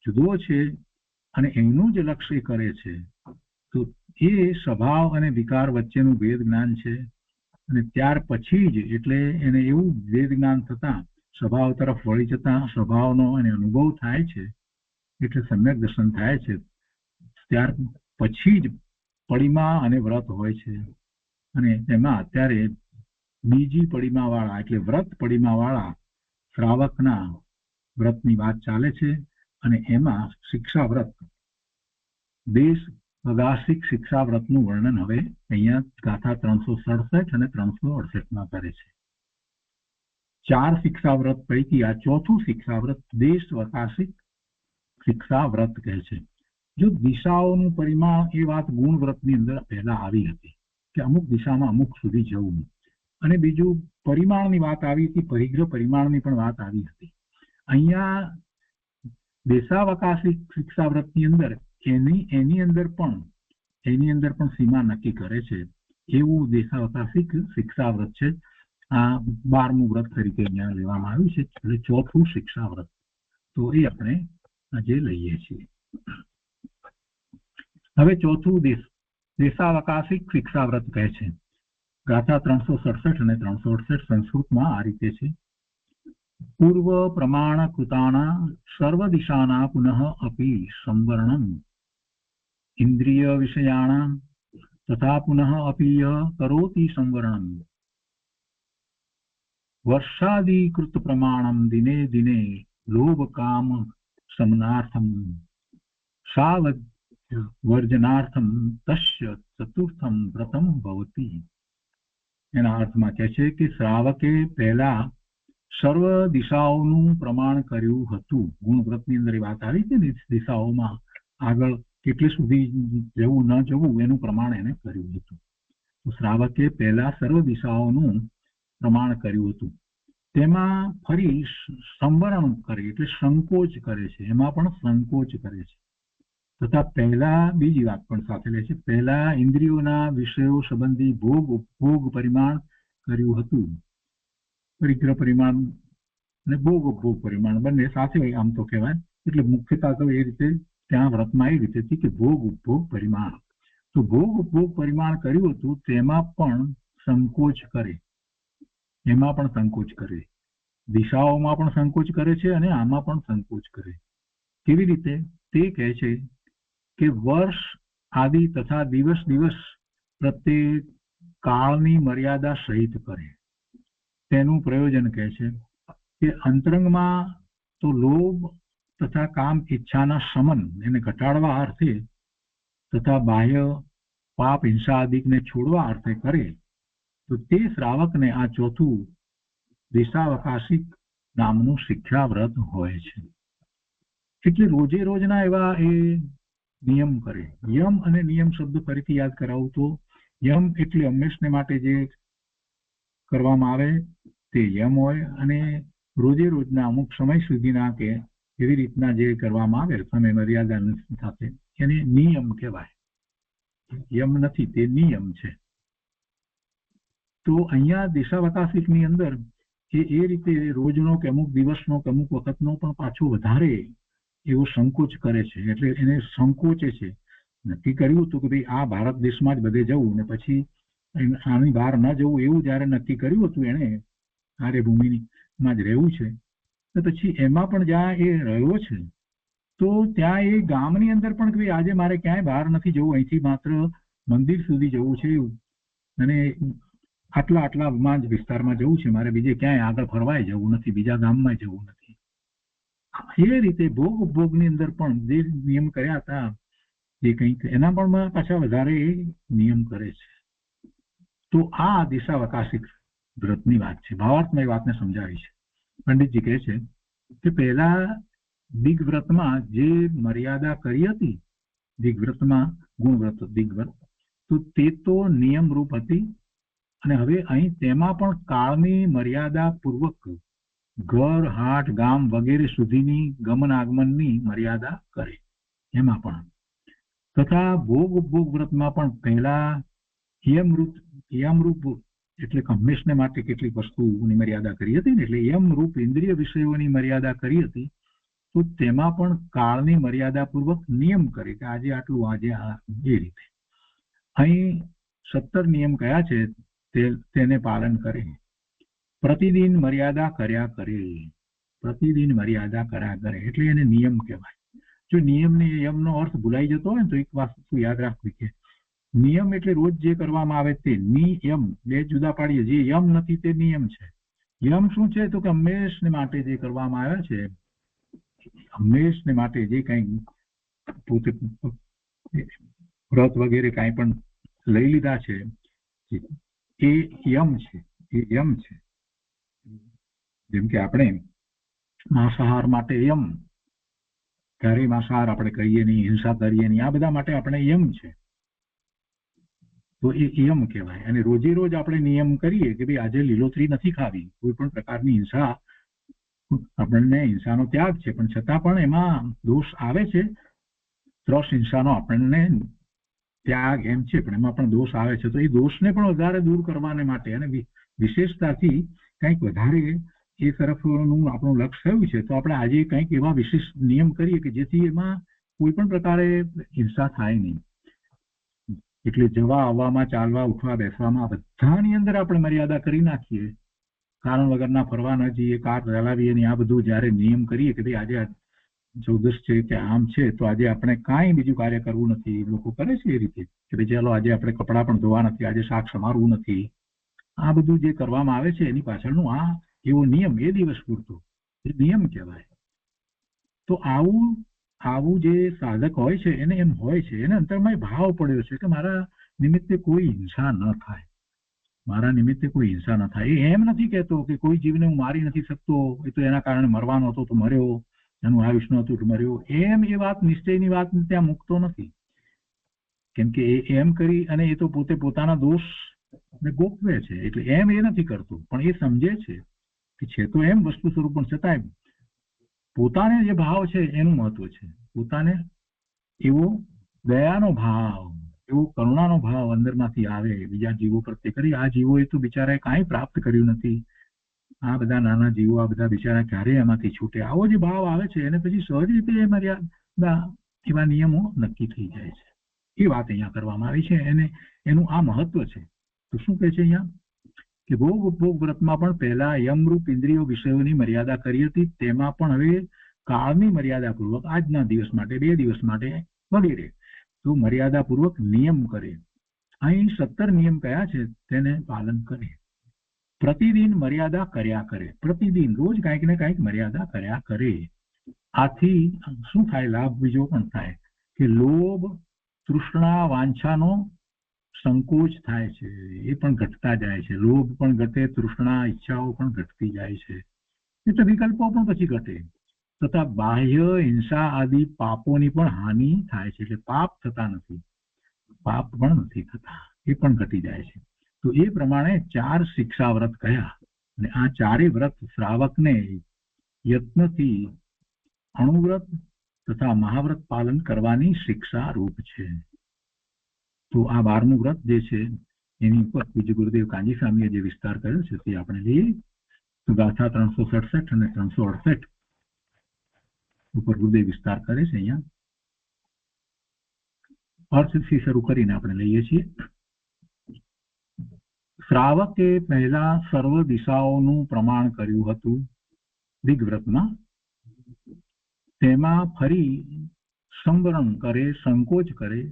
S3: જુદો છે અને એનું જ લક્ષ્ય કરે છે. તો એ સ્વભાવ અને વિકાર વચ્ચેનું ભેદ જ્ઞાન છે. અને ત્યાર પછી જ એટલે એને એવું ભેદ જ્ઞાન થતા સ્વભાવ તરફ વળી જતા સ્વભાવનો એને અનુભવ થાય છે, એટલે સમ્યક દર્શન થાય છે. ત્યાર પછી જ પડીમાં અને વ્રત હોય છે. અને તેમાં અત્યારે બીજી પડીમાવાળા એટલે વ્રત પડીમાવાળા શ્રાવકના વ્રતની વાત ચાલે છે અને એમાં શિક્ષા વ્રત દેશ અગાસિક શિક્ષા વ્રતનું વર્ણન હવે અહીંયા ગાથા 367 અને 368 કરે છે. 4 શિક્ષા વ્રત પૈકી આ ચોથું શિક્ષા વ્રત દેશ અગાસિક શિક્ષા વ્રત કહે છે. જો દિશાઓનું પરિમાણ એ વાત ગુણ વ્રતની અંદર પહેલા આવી હતી કે અમુક દિશામાં અમુક સુધી જવું, અને બીજું પરિમાણની વાત આવી હતી, પરિગ્રહ પરિમાણની પણ વાત આવી હતી. અહીંયા દેશાવકાશી શિક્ષા વ્રતની અંદર એની અંદર પણ સીમા નક્કી કરે છે એવું દેશાવકાશિક શિક્ષા વ્રત છે. આ 12મું વ્રત તરીકે અહીંયા લેવામાં આવ્યું છે, એટલે ચોથું શિક્ષા વ્રત. તો એ આપણે આજે લઈએ છીએ. હવે ચોથું દેશાવકાશિક શિક્ષા વ્રત કહે છે. ગાથા 367 અને 368 સંસ્કૃતમાં આ રીતે છે. પૂર્વ પ્રમાણ કૃતાના સર્વ દિશાના પુનઃ અપી સંવર્ણમ ઇન્દ્રિય વિષયાણામ તથા પુનઃ અપી કરોતિ સંવર્ણમ વર્ષાદિકૃત પ્રમાણમ દિને દિને લોભ કામ સમનાર્થમ વર્જનાર્થમ તસ્ય ચતુર્થમ વ્રતમ ભવતી. એના અર્થમાં કહે છે કે શ્રાવકે પહેલા સર્વ દિશાઓનું પ્રમાણ કર્યું હતું. ગુણ વ્રતની અંદર વાત આવી છે ને, દિશાઓમાં આગળ કેટલે સુધી જવું ન જવું એનું પ્રમાણ એને કર્યું હતું. તો શ્રાવકે પહેલા સર્વ દિશાઓનું પ્રમાણ કર્યું હતું. તેમાં ફરી સંવરણ કરે એટલે સંકોચ કરે છે, એમાં પણ સંકોચ કરે છે. તથા પહેલા બીજી વાત પણ સાથે લે છે. પહેલા ઇન્દ્રિયોના વિષયો સંબંધી ભોગ ઉપભોગ પરિમાણ કર્યું હતું. પરિગ્રહ પરિમાણ અને ભોગ ઉપભોગ પરિમાણ બંને સાથે આમ તો કહેવાય. એટલે મુખ્યતા તો એ રીતે ત્યાં વ્રતમાં એ રીતે હતી કે ભોગ ઉપભોગ પરિમાણ. તો ભોગ ઉપભોગ પરિમાણ કર્યું હતું તેમાં પણ સંકોચ કરે, એમાં પણ સંકોચ કરે. દિશાઓમાં પણ સંકોચ કરે છે અને આમાં પણ સંકોચ કરે. કેવી રીતે તે કહે છે કે વર્ષ આદિ તથા દિવસ પ્રત્યે કાળની મર્યાદા સહિત કરે. તેનું પ્રયોજન કહે છે કે અંતરંગમાં તો લોભ તથા કામ ઈચ્છાના શમન એને ઘટાડવા અર્થે તથા બાહ્ય પાપ હિંસા આદિને છોડવા અર્થે કરે. તો તે શ્રાવકને આ ચોથું દેશાવકાશિક નામનું શિક્ષા વ્રત હોય છે. એટલે રોજે રોજના એવા એ નિયમ કરે. યમ અને નિયમ શબ્દ ફરીથી યાદ કરાવું તો યમ એટલે હંમેશને માટે જે કરવામાં આવે તે યમ હોય, અને રોજે રોજના અમુક સમય સુધીના કે એવી રીતના જે કરવામાં આવે સમય મર્યાદા સાથે એને નિયમ કહેવાય. યમ નથી, તે નિયમ છે. તો અહીંયા દેશાવકાશિકની અંદર એ રીતે રોજનો કે અમુક દિવસનો કે અમુક વખતનો પણ પાછો વધારે એવો સંકોચ કરે છે. એટલે એને સંકોચે છે. નક્કી કર્યું હતું કે ભાઈ આ ભારત દેશમાં જ બધે જવું ને પછી આની બહાર ન જવું, એવું જયારે નક્કી કર્યું હતું એને આર્યભૂમિમાં જ રહેવું છે, તો પછી એમાં પણ જ્યાં એ રહ્યો છે તો ત્યાં એ ગામની અંદર પણ કે આજે મારે ક્યાંય બહાર નથી જવું, અહીંથી માત્ર મંદિર સુધી જવું છે અને આટલામાં જ વિસ્તારમાં જવું છે, મારે બીજે ક્યાંય આગળ ફરવાય જવું નથી, બીજા ગામમાં જવું નથી. એ રીતે ભોગ ઉપભોગની અંદર પણ જે નિયમ કર્યા હતા એ કંઈક એના પણ પાછા વધારે એ નિયમ કરે છે. તો આ દેશાવકાશિક વ્રતની વાત છે. ભાવાર્થમાં એ વાતને સમજાવી છે. પંડિતજી કહે છે કે પહેલા દિગ્વ્રતમાં જે મર્યાદા કરી હતી, દિગ્વ્રતમાં ગુણવ્રત દિગ્વ્રત, તો તે તો નિયમરૂપ હતી, અને હવે અહીં તેમાં પણ કાળની મર્યાદા પૂર્વક ઘર હાટ ગામ વગેરે સુધીની ગમન આગમનની મર્યાદા કરે એમાં પણ. તથા ભોગ ઉપભોગ વ્રતમાં પણ પહેલા યમરૂપ એટલે હંમેશને માટે કેટલીક વસ્તુની મર્યાદા કરી હતી ને, એટલે યમરૂપ ઇન્દ્રિય વિષયોની મર્યાદા કરી હતી. તો તેમાં પણ કાળની મર્યાદા પૂર્વક નિયમ કરે કે આજે આટલું, આજે આ, એ રીતે. અહીં 17 નિયમ કયા છે તેને પાલન કરે. પ્રતિદિન મર્યાદા કર્યા કરે. પ્રતિદિન મર્યાદા કર્યા કરે એટલે એને નિયમ કહેવાય. જો નિયમનો અર્થ ભૂલાઈ જતો હોય ને તો એક વસ્તુ યાદ રાખવી કે નિયમ એટલે રોજ જે કરવામાં આવે તે, નિયમ બે જુદા પાડીએ. જે યમ નથી તે નિયમ છે. યમ શું છે? તો કે હંમેશને માટે જે કરવામાં આવ્યા છે, હંમેશને માટે જે કંઈ પોતે વ્રત વગેરે કાંઈ પણ લઈ લીધા છે એ યમ છે. એ યમ છે. જેમ કે આપણે માંસાહાર માટે યમ, ક્યારેય માંસાહાર આપણે કરીએ નહીં, હિંસા કરીએ નહીં, આ બધા માટે આપણે યમ છે. તો એ યમ કહેવાય. અને રોજે રોજ આપણે નિયમ કરીએ કે ભાઈ આજે લીલોતરી નથી ખાવી, કોઈ પણ પ્રકારની હિંસા, આપણને હિંસાનો ત્યાગ છે, પણ છતાં પણ એમાં દોષ આવે છે. ત્રસ હિંસાનો આપણને ત્યાગ એમ છે, પણ એમાં પણ દોષ આવે છે. તો એ દોષને પણ વધારે દૂર કરવાને માટે અને વિશેષતાથી કંઈક વધારે એ તરફનું આપણું લક્ષ્ય થયું છે, તો આપણે આજે કંઈક એવા વિશેષ નિયમ કરીએ કે જેથી એમાં કોઈ પણ પ્રકારે હિંસા થાય નહીં. એટલે જવા આવવામાં, ચાલવા, ઉઠવા, બેસવામાં બધાની અંદર આપણે મર્યાદા કરી નાખીએ. કારણ વગરના ફરવા ન જઈએ, કાર ચલાવીએ નહીં, આ બધું જયારે નિયમ કરીએ કે ભાઈ આજે 14 છે કે આમ છે, તો આજે આપણે કાંઈ બીજું કાર્ય કરવું નથી. લોકો કરે છે એ રીતે કે ભાઈ ચાલો આજે આપણે કપડાં પણ ધોવા નથી, આજે શાક સમારવું નથી. આ બધું જે કરવામાં આવે છે એની પાછળનું આ એવો નિયમ, એ દિવસ પૂરતો એ નિયમ કહેવાય. તો આવું જે સાધક હોય છે એને એમ હોય છે, એને અંતરમાં ભાવ પડ્યો છે કે મારા નિમિત્તે કોઈ હિંસા ન થાય, મારા નિમિત્તે કોઈ હિંસા ન થાય. એ એમ નથી કહેતો કે કોઈ જીવને હું મારી નથી શકતો, એ તો એના કારણે મરવાનો હતો તો મર્યો, એનું આયુષ્ય નહોતું તો મર્યો, એમ એ વાત, નિશ્ચયની વાત ત્યાં મૂકતો નથી. કેમ કે એમ કરી અને એ તો પોતે પોતાના દોષ ને ગોપવે છે, એટલે એમ એ નથી કરતો, પણ એ સમજે છે કે છે તો એમ વસ્તુ સ્વરૂપ, પણ છતાંય પોતાને જે ભાવ છે એનું મહત્વ છે. પોતાને એવો દયાનો ભાવ, એવો કરુણાનો ભાવ અંદરમાંથી આવે બીજા જીવો પ્રત્યે કરી. આ જીવોએ તો બિચારાએ કાંઈ પ્રાપ્ત કર્યું નથી, આ બધા નાના જીવો, આ બધા બિચારા ક્યારેય એમાંથી છૂટે. આવો જે ભાવ આવે છે એને પછી સહજ રીતે મર્યાદા, એવા નિયમો નક્કી થઈ જાય છે. એ વાત અહીંયા કરવામાં આવી છે, એને એનું આ મહત્વ છે. તો શું કહે છે અહીંયા કે ભોગ ઉપભોગ વ્રતમાં પણ પહેલા યમરૂપ ઇન્દ્રિયો વિષયોની મર્યાદા કરી હતી, તેમાં પણ હવે કાળની મર્યાદા પૂર્વક આજના દિવસ માટે, 2 દિવસ માટે વગેરે તો મર્યાદા પૂર્વક નિયમ કરે. અહીં 17 નિયમ કયા છે તેને પાલન કરે. પ્રતિદિન મર્યાદા કર્યા કરે, પ્રતિદિન રોજ કાંઈક ને કાંઈક મર્યાદા કર્યા કરે. આથી શું થાય? લાભ બીજો પણ થાય કે લોભ, તૃષ્ણા, વાંછાનો સંકોચ થાય છે, એ પણ ઘટતા જાય છે. લોભ પણ ઘટે, તૃષ્ણા, ઈચ્છાઓ પણ ઘટતી જાય છે, એટલે વિકલ્પો પણ પછી ઘટે. તથા બાહ્ય હિંસા આદિ પાપોની પણ હાનિ થાય છે, એટલે પાપ થતા નથી, પાપ પણ નથી થતા, એ પણ ઘટી જાય છે. તો એ પ્રમાણે 4 શિક્ષા વ્રત કયા, અને આ 4 વ્રત શ્રાવકને યત્નથી અણુવ્રત તથા મહાવ્રત પાલન કરવાની શિક્ષા રૂપ છે. તો આ 12મું વ્રત જે છે એની ઉપર પૂજ્ય ગુરુદેવ કાંજી સ્વામીએ જે વિસ્તાર કર્યો છે તે આપણે લઈએ. તો ગાથા 367 અને 368 ઉપર ગુરુદેવ વિસ્તાર કરે છે. અહીંયા અર્થથી શરૂ કરીને આપણે લઈએ છીએ. શ્રાવકે પહેલા સર્વ દિશાઓનું પ્રમાણ કર્યું હતું દિગ્વ્રતમાં, તેમાં ફરી સંવરણ કરે, સંકોચ કરે,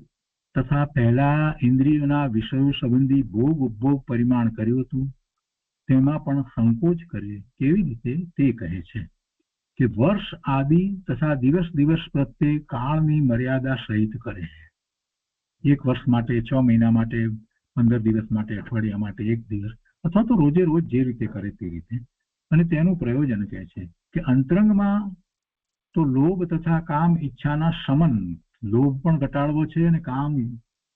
S3: તથા પહેલા ઇન્દ્રિયોના વિષયો સંબંધી ભોગ ઉપભોગ પરિમાણ કર્યું હતું, તેમાં પણ સંકોચ કરે. કેવી રીતે તે કહે છે કે વર્ષ આદિ તથા દિવસ દિવસ પ્રત્યે કાળની મર્યાદા સહિત કરે. 1 વર્ષ માટે, 6 મહિના માટે, 15 દિવસ માટે, અઠવાડિયા માટે 1 દિવસ, અથવા તો રોજે રોજ જે રીતે કરે તે રીતે. અને તેનું પ્રયોજન કહે છે કે અંતરંગમાં તો લોભ તથા કામ ઈચ્છાના સમન, લોભ પણ ઘટાડવો છે અને કામ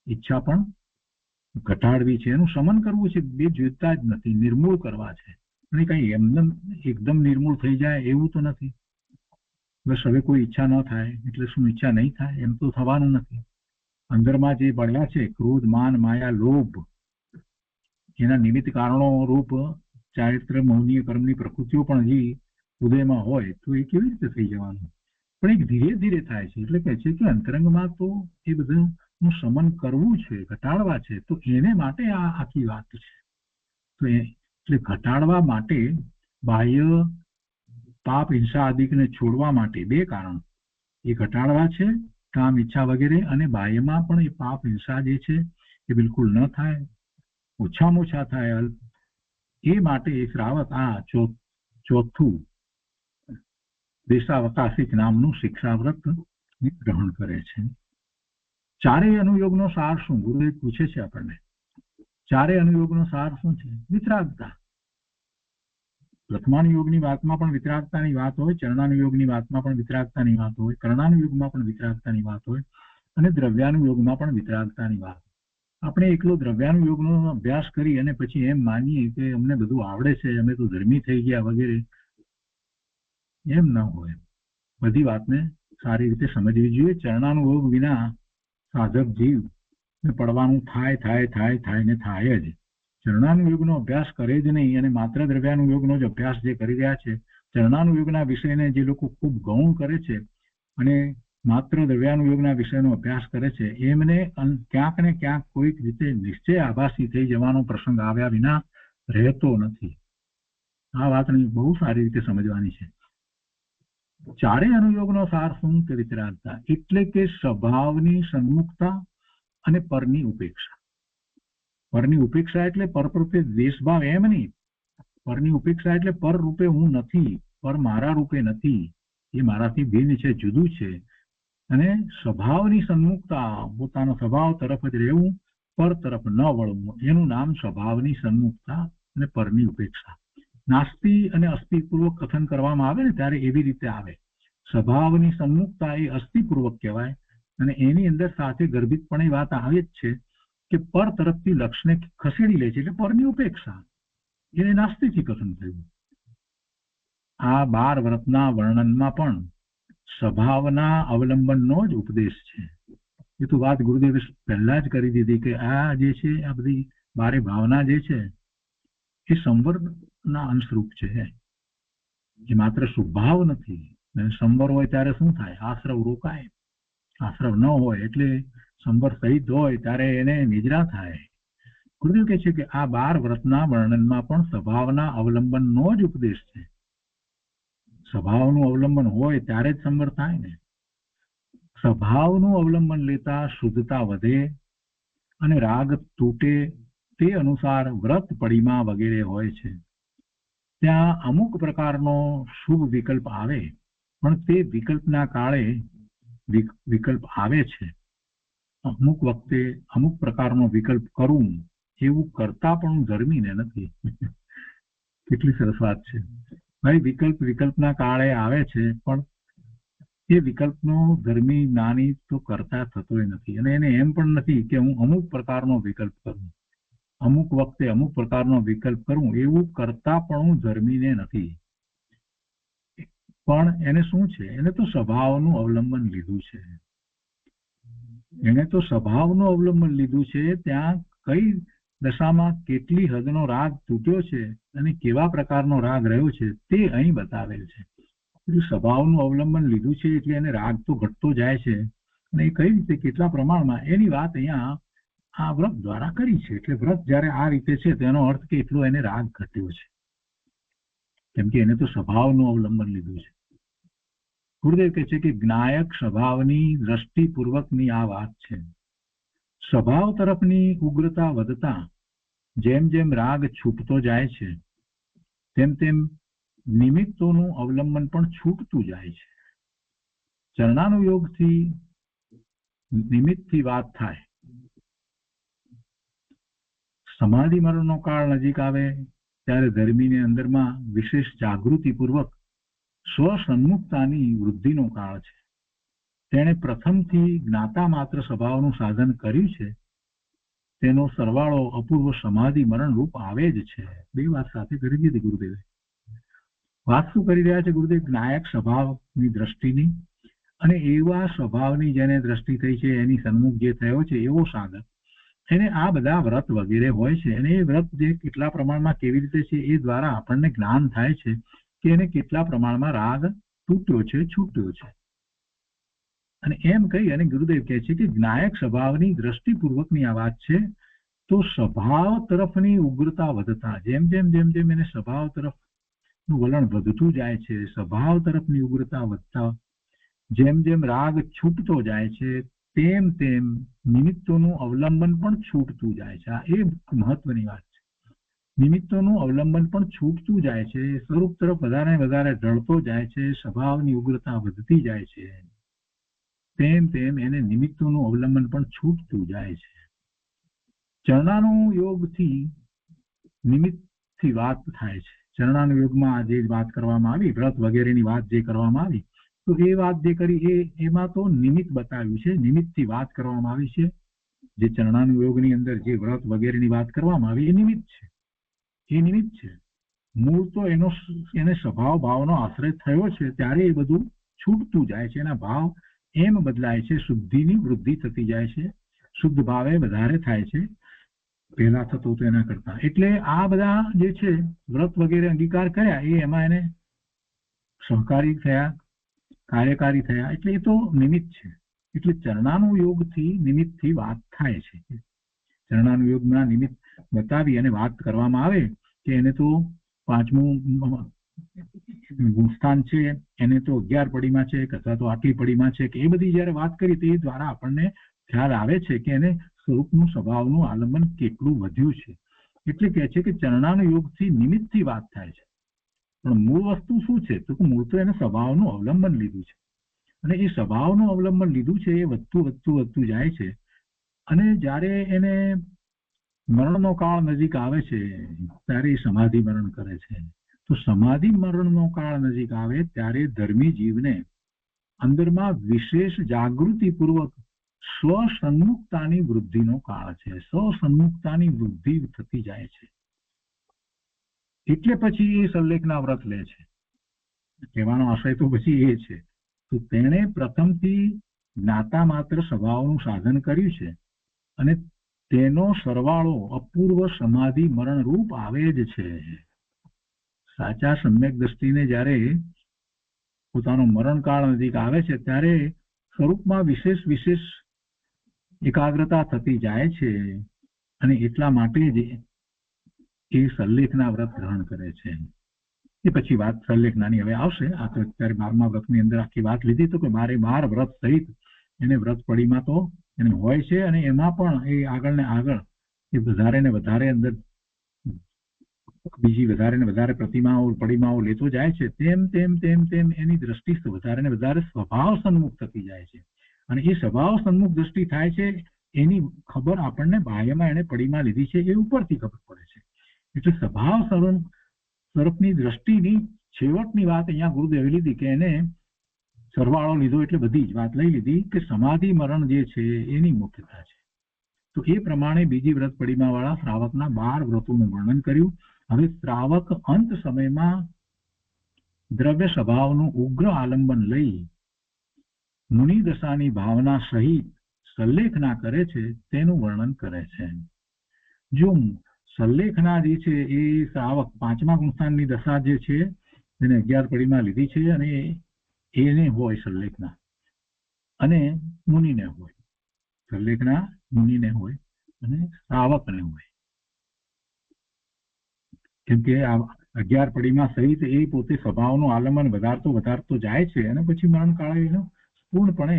S3: ઈચ્છા પણ ઘટાડવી છે, એનું સમન કરવું છે. બે જોઈતા જ નથી, નિર્મૂળ કરવા છે. અને કઈ એકદમ નિર્મૂળ થઈ જાય એવું તો નથી. બસ હવે કોઈ ઈચ્છા ન થાય એટલે શું ઈચ્છા નહીં થાય? એમ તો થવાનું નથી. અંદરમાં જે બળ્યા છે ક્રોધ, માન, માયા, લોભ, એના નિમિત્ત કારણો રૂપ ચારિત્ર, મૌનીય કર્મની પ્રકૃતિઓ પણ હજી ઉદયમાં હોય તો એ કેવી રીતે થઈ જવાનું? પણ એક ધીરે ધીરે થાય છે. એટલે કહે છે કે અંતરંગમાં તો એ બધાનું શમન કરવું છે, ઘટાડવા છે. તો એને માટે આ આખી વાત છે. તો એટલે ઘટાડવા માટે બાહ્ય પાપ, હિંસા આદિને છોડવા માટે 2 કારણ. એ ઘટાડવા છે, કામ, ઈચ્છા વગેરે, અને બાહ્યમાં પણ એ પાપ, હિંસા જે છે કે બિલકુલ ન થાય, ઓછામાં ઓછા થાય. એ માટે શ્રાવક આ ચોથું દેશાવકાશિક નામનું શિક્ષાવ્રત ગ્રહણ કરે છે. ચારેય અનુયોગનો સાર શું? ગુરુદેવ પૂછે છે આપણને. ચારેય અનુયોગનો સાર શું છે? વિતરાગતા. પ્રથમાનુયોગની વાતમાં પણ વિતરાગતાની વાત હોય, ચરણાનુયોગની વાતમાં પણ વિતરાગતાની વાત હોય, કરણાનુયોગમાં પણ વિતરાગતાની વાત હોય અને દ્રવ્યાનુયોગમાં પણ વિતરાગતાની વાત. આપણે એકલો દ્રવ્યાનુયોગનો અભ્યાસ કરી અને પછી એમ માનીએ કે અમને બધું આવડે છે, અમે તો ધર્મી થઈ ગયા વગેરે, એમ ન હોય. બધી વાતને સારી રીતે સમજવી જોઈએ. ચરણાનુયોગ વિના સાધક જીવ પડવાનું થાય ને થાય જ. ચરણાનુયોગનો અભ્યાસ કરે જ નહીં અને માત્ર દ્રવ્યાનુયોગનો જ અભ્યાસ જે કરી રહ્યા છે, ચરણાનુયોગના વિષયને જે લોકો ખૂબ ગૌણ કરે છે અને માત્ર દ્રવ્યાનુયોગના વિષયનો અભ્યાસ કરે છે, એમને ક્યાંક ને ક્યાંક કોઈક રીતે નિશ્ચય આભાસી થઈ જવાનો પ્રસંગ આવ્યા વિના રહેતો નથી. આ વાતને બહુ સારી રીતે સમજવાની છે. ચારેય અનુયોગનો સાર શું? કે વિતરાગતા, એટલે કે સ્વભાવની સન્મુખતા અને પરની ઉપેક્ષા. પરની ઉપેક્ષા એટલે પર પ્રત્યે દ્વેષભાવ એમ નહીં. પરની ઉપેક્ષા એટલે પર રૂપે હું નથી, પર મારા રૂપે નથી, એ મારાથી ભિન્ન છે, જુદું છે. અને સ્વભાવની સન્મુખતા, પોતાનો સ્વભાવ તરફ જ રહેવું, પર તરફ ન વળવું, એનું નામ સ્વભાવની સન્મુખતા અને પરની ઉપેક્ષા. નાસ્તિ અને અસ્થિપૂર્વક કથન કરવામાં આવે ને ત્યારે એવી રીતે આવે. સ્વભાવની સન્મુખતા એ અસ્થિપૂર્વક કહેવાય અને એની અંદર સાથે ગર્ભિતપણે વાત આવે જ છે કે પર તરફથી લક્ષને ખસેડી લે છે, એટલે પરની ઉપેક્ષા. એને નાસ્તિથી કથન થયું. આ 12 વ્રતના વર્ણનમાં પણ સ્વભાવના અવલંબનનો જ ઉપદેશ છે. એ તો વાત ગુરુદેવે પહેલા જ કરી દીધી કે આ જે છે, આ બધી 12 ભાવના જે છે એ સંવરના અંશરૂપ છે. એ માત્ર સ્વભાવ નથી. સંવર હોય ત્યારે શું થાય? આશ્રવ રોકાય. આશ્રવ ન હોય એટલે સંવર સહિત હોય ત્યારે એને નિદ્રા થાય. ગુરુદેવ કહે છે કે આ 12 વ્રતના વર્ણનમાં પણ સ્વભાવના અવલંબનનો જ ઉપદેશ છે. સ્વભાવનું અવલંબન હોય ત્યારે જ સંવર થાય ને. સ્વભાવનું અવલંબન લેતા શુદ્ધતા વધે અને રાગ તૂટે, તે અનુસાર વ્રત પડીમાં વગેરે હોય છે. ત્યાં અમુક પ્રકારનો શુભ વિકલ્પ આવે, પણ તે વિકલ્પના કાળે વિકલ્પ આવે છે. અમુક વખતે અમુક પ્રકારનો વિકલ્પ કરવું એવું કરતા પણ ધર્મીને નથી. કેટલી સરસ વાત છે ભાઈ. વિકલ્પના કાળે આવે છે, પણ એ વિકલ્પનો ધર્મી જ્ઞાની તો કરતા થતોય નથી. અને એને એમ પણ નથી કે હું અમુક પ્રકારનો વિકલ્પ કરું, અમુક વખતે અમુક પ્રકારનો વિકલ્પ કરું, એવું કરતા પણ હું ધર્મીને નથી. પણ એને શું છે? એને તો સ્વભાવનું અવલંબન લીધું છે. એને તો સ્વભાવનું અવલંબન લીધું છે. ત્યાં કઈ દશામાં કેટલી હદનો રાગ તૂટ્યો છે અને કેવા પ્રકારનો રાગ રહ્યો છે તે અહીં બતાવેલ છે. સ્વભાવનું અવલંબન લીધું છે એટલે એને રાગ તો ઘટતો જાય છે, અને એ કઈ રીતે, કેટલા પ્રમાણમાં, એની વાત અહીંયા આ વ્રત દ્વારા કરી છે. એટલે વ્રત જયારે આ રીતે છે તેનો અર્થ કે એટલો એને રાગ ઘટ્યો છે, કેમ કે એને તો સ્વભાવનું અવલંબન લીધું છે. ગુરુદેવ કહે છે કે જ્ઞાયક સ્વભાવની દ્રષ્ટિપૂર્વકની આ વાત છે. સ્વભાવ તરફની ઉગ્રતા વધતા જેમ જેમ રાગ છૂટતો જાય છે, તેમ તેમ નિમિત્તોનું અવલંબન પણ છૂટતું જાય છે. ચરણાનુયોગથી નિમિત્તથી વાત થાય. સમાધિ મરણનો કાળ નજીક આવે ત્યારે ધર્મીને અંદરમાં વિશેષ જાગૃતિપૂર્વક સ્વસન્મુખતાની વૃદ્ધિનો કાળ છે. તેણે પ્રથમથી જ્ઞાતા માત્ર સ્વભાવનું સાધન કર્યું છે, તેનો સરવાળો અપૂર્વ સમાધિ મરણ રૂપ આવે જ છે. બે વાત સાથે કરી દીધી ગુરુદેવે. વાત શું કરી રહ્યા છે ગુરુદેવ? જ્ઞાયક સ્વભાવની દ્રષ્ટિની અને એવા સ્વભાવની જેને દ્રષ્ટિ થઈ છે, એની સન્મુખ જે થયો છે એવો સાધક, એને આ બધા વ્રત વગેરે હોય છે. અને એ વ્રત જે કેટલા પ્રમાણમાં કેવી રીતે છે એ દ્વારા આપણને જ્ઞાન થાય છે કે એને કેટલા પ્રમાણમાં રાગ તૂટ્યો છે, છૂટ્યો છે. અને એમ કહી અને ગુરુદેવ કહે છે કે જ્ઞાયક સ્વભાવની દ્રષ્ટિપૂર્વકની આ વાત છે. તો સ્વભાવ તરફની ઉગ્રતા વધતા, જેમ જેમ એને સ્વભાવ તરફનું વલણ વધતું જાય છે, સ્વભાવ તરફની ઉગ્રતા વધતા જેમ જેમ રાગ છૂટતો જાય છે, તેમ તેમ નિમિત્તોનું અવલંબન પણ છૂટતું જાય છે. આ એ મહત્વની વાત છે. નિમિત્તોનું અવલંબન પણ છૂટતું જાય છે, સ્વરૂપ તરફ વધારે વધારે ઢળતો જાય છે, સ્વભાવની ઉગ્રતા વધતી જાય છે. તેમ તેમ એને નિમિત્તોનું અવલંબન પણ છૂટતું જાય છે. ચરણાનુયોગથી નિમિત્તથી વાત થાય છે. ચરણાનુયોગમાં જે વાત કરવામાં આવી, વ્રત વગેરેની વાત જે કરવામાં આવી, તો એ વાત જે કરી એમાં તો નિમિત્ત બતાવ્યું છે, નિમિત્તથી વાત કરવામાં આવી છે. જે ચરણાનુયોગની અંદર જે વ્રત વગેરેની વાત કરવામાં આવી એ નિમિત્ત છે. એ નિમિત્ત છે. મૂળ તો એને સ્વભાવ ભાવનો આશ્રય થયો છે ત્યારે એ બધું છૂટતું જાય છે. એના ભાવ એમ બદલાય છે, શુદ્ધિની વૃદ્ધિ થતી જાય છે, શુદ્ધ ભાવે વધારે થાય છે પહેલા થતું તો એના કરતા. એટલે આ બધા જે છે વ્રત વગેરે અંગીકાર કર્યા એ એમાં એને સહકારી થયા, કાર્યકારી થયા, એટલે એ તો નિમિત્ત છે. એટલે ચરણાનુયોગથી નિમિત્તથી વાત થાય છે. ચરણાનુયોગના નિમિત્ત બતાવી અને વાત કરવામાં આવે કે એને તો 5મું ગુણસ્થાન છે, એને તો 11 પડીમાં છે અથવા તો આટલી પડીમાં છે કે એ બધી જયારે વાત કરી તે દ્વારા આપણને ખ્યાલ આવે છે કે એને સ્વરૂપનું સ્વભાવનું આલંબન કેટલું વધ્યું છે. એટલે કહે છે કે ચરણાનુયોગથી નિમિત્તથી વાત થાય છે. પણ મૂળ વસ્તુ શું છે તો મૂળ તો એને સ્વભાવનું અવલંબન લીધું છે, અને એ સ્વભાવનું અવલંબન લીધું છે એ વધતું જાય છે. અને જ્યારે એને મરણનો કાળ નજીક આવે છે ત્યારે એ સમાધિ મરણ કરે છે. તો સમાધિ મરણનો કાળ નજીક આવે ત્યારે ધર્મી જીવને અંદરમાં વિશેષ જાગૃતિપૂર્વક સ્વસન્મુખતાની વૃદ્ધિનો કાળ છે. સ્વસન્મુખતાની વૃદ્ધિ થતી જાય છે. એટલે પછી એ સલ્લેખના વ્રત લે છે. કહેવાનો આશય તો પછી એ છે. તો તેણે પ્રથમથી જ્ઞાતા માત્ર સ્વભાવનું સાધન કર્યું છે અને તેનો સરવાળો અપૂર્વ સમાધિ મરણ રૂપ આવે જ છે. સાચા સમ્યક દ્રષ્ટિને જ્યારે પોતાનો મરણકાળ નજીક આવે છે ત્યારે સ્વરૂપમાં વિશેષ એકાગ્રતા થતી જાય છે, અને એટલા માટે જ એ સલ્લેખના વ્રત ગ્રહણ કરે છે. એ પછી વાત સલ્લેખનાની હવે આવશે. આ તો અત્યારે 12મા વ્રતની અંદર આખી વાત લીધી તો કે 12 વ્રત સહિત એને વ્રત પડીમાં તો એને હોય છે, અને એમાં પણ એ આગળ ને આગળ એ વધારે ને વધારે અંદર બીજી વધારે ને વધારે પ્રતિમાઓ પડીમાઓ લેતો જાય છે. તેમ તેમ તેમ તેમ એની દ્રષ્ટિ વધારે ને વધારે સ્વભાવ સન્મુખ થતી જાય છે. અને એ સ્વભાવ સન્મુખ દ્રષ્ટિ થાય છે એની ખબર આપણને બાહ્યમાં એને પડીમાં લીધી છે એ ઉપરથી ખબર પડે છે. એટલે સ્વભાવ સ્વરૂપની દ્રષ્ટિની છેવટની વાત અહીંયા ગુરુદેવે લીધી કે એને સરવાળો લીધો એટલે બધી જ વાત લઈ લીધી કે સમાધિ મરણ જે છે એની મુખ્યતા છે. તો એ પ્રમાણે બીજી વ્રત પડીમાં વાળા શ્રાવકના 12 વ્રતોનું વર્ણન કર્યું. હવે શ્રાવક અંત સમયમાં દ્રવ્ય સ્વભાવનું ઉગ્ર આલંબન લઈ મુનિ દશાની ભાવના સહિત સલ્લેખના કરે છે તેનું વર્ણન કરે છે. જો સલ્લેખના જે છે એ શ્રાવક 5મા ગુણસ્થાનની દશા જે છે એને 11 પડીમાં લીધી છે, અને એને હોય સલ્લેખના અને મુનિને હોય. સલ્લેખના મુનિને હોય અને શ્રાવકને હોય. કેમ કે આ 11 પડીમાં સહિત એ પોતે સ્વભાવનું આલંબન વધારતો જાય છે, અને પછી મરણકાળે એનું પૂર્ણપણે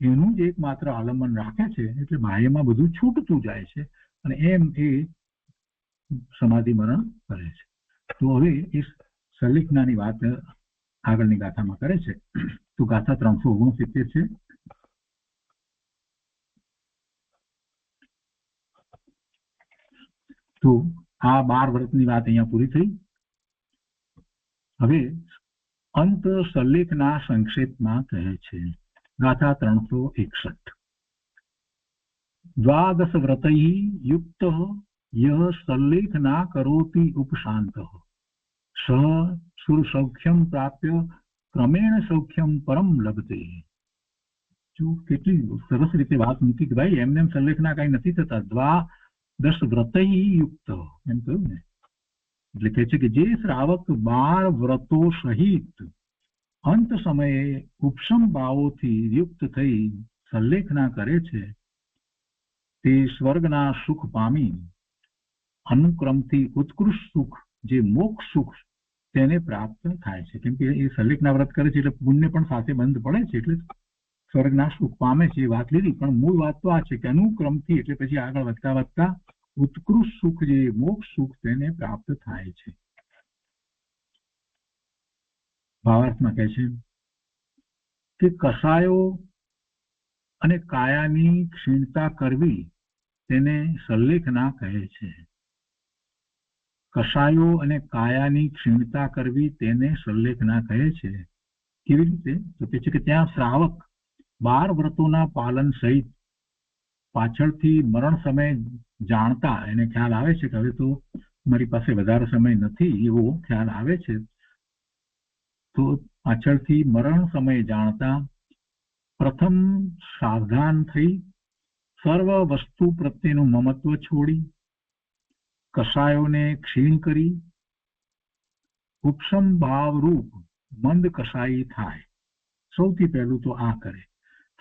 S3: એનું જ એકમાત્ર આલંબન રાખે છે. એટલે બાહ્યમાં બધું છૂટતું જાય છે, અને એમ એ સમાધિ મરણ કરે છે. તો હવે એ સલ્લેખનાની વાત આગળની ગાથામાં કરે છે. તો ગાથા 369 છે. તો આ 12 વ્રતની વાત અહીંયા પૂરી થઈ. હવે અંત સલ્લેખના સંક્ષેપમાં કહે છે. ગાથા 361. દ્વાદશ વ્રતૈ યુક્તઃ યહ સલ્લેખના કરોતિ ઉપશાંતઃ સ સુરસૌખ્યમ પ્રાપ્ય ક્રમેણ સૌખ્યમ પરમ લભતે. જો કેટલી સરસ રીતે વાત મૂકી કે ભાઈ એમને સલ્લેખના કઈ નથી થતા. દ્વાદશ વ્રતૈ યુક્ત એમ કહ્યું ને, એટલે કહે છે કે જે શ્રાવક 12 વ્રતો સહિત અંત સમયે ઉપશમ ભાવોથી યુક્ત થઈ સલ્લેખના કરે છે તે સ્વર્ગના સુખ પામી અનુક્રમથી ઉત્કૃષ્ટ સુખ જે મોક્ષ સુખ તેને પ્રાપ્ત થાય છે. કેમ કે એ સલ્લેખના વ્રત કરે છે એટલે પુણ્ય પણ સાથે બંધ પડે છે, એટલે સ્વર્ગના સુખ પામે છે એ વાત લીધી, પણ મૂળ વાત તો આ છે કે અનુક્રમથી એટલે પછી આગળ વધતા વધતા ઉત્કૃષ્ટ સુખ જે મોક્ષ સુખ તેને પ્રાપ્ત થાય છે. ભાવાર્થમાં કહે છે કે કસાયો અને કાયાની ક્ષીણતા કરવી તેને સલ્લેખના કહે છે. કસાયો અને કાયાની ક્ષીણતા કરવી તેને સલ્લેખના કહે છે. કેવી રીતે? તો કે છે કે ત્યાં શ્રાવક 12 વ્રતોના પાલન સહિત પાછળથી મરણ સમય જાણતા એને ખ્યાલ આવે છે કે હવે તો મારી પાસે વધારે સમય નથી એવો ખ્યાલ આવે છે, તો પાછળથી મરણ સમય જાણતા પ્રથમ સાવધાન થઈ સર્વ વસ્તુ પ્રત્યેનું મમત્વ છોડી કસાયોને ક્ષીણ કરી ઉપશમ ભાવ રૂપ મંદ કસાઈ થાય. સૌથી પહેલું તો આ કરે,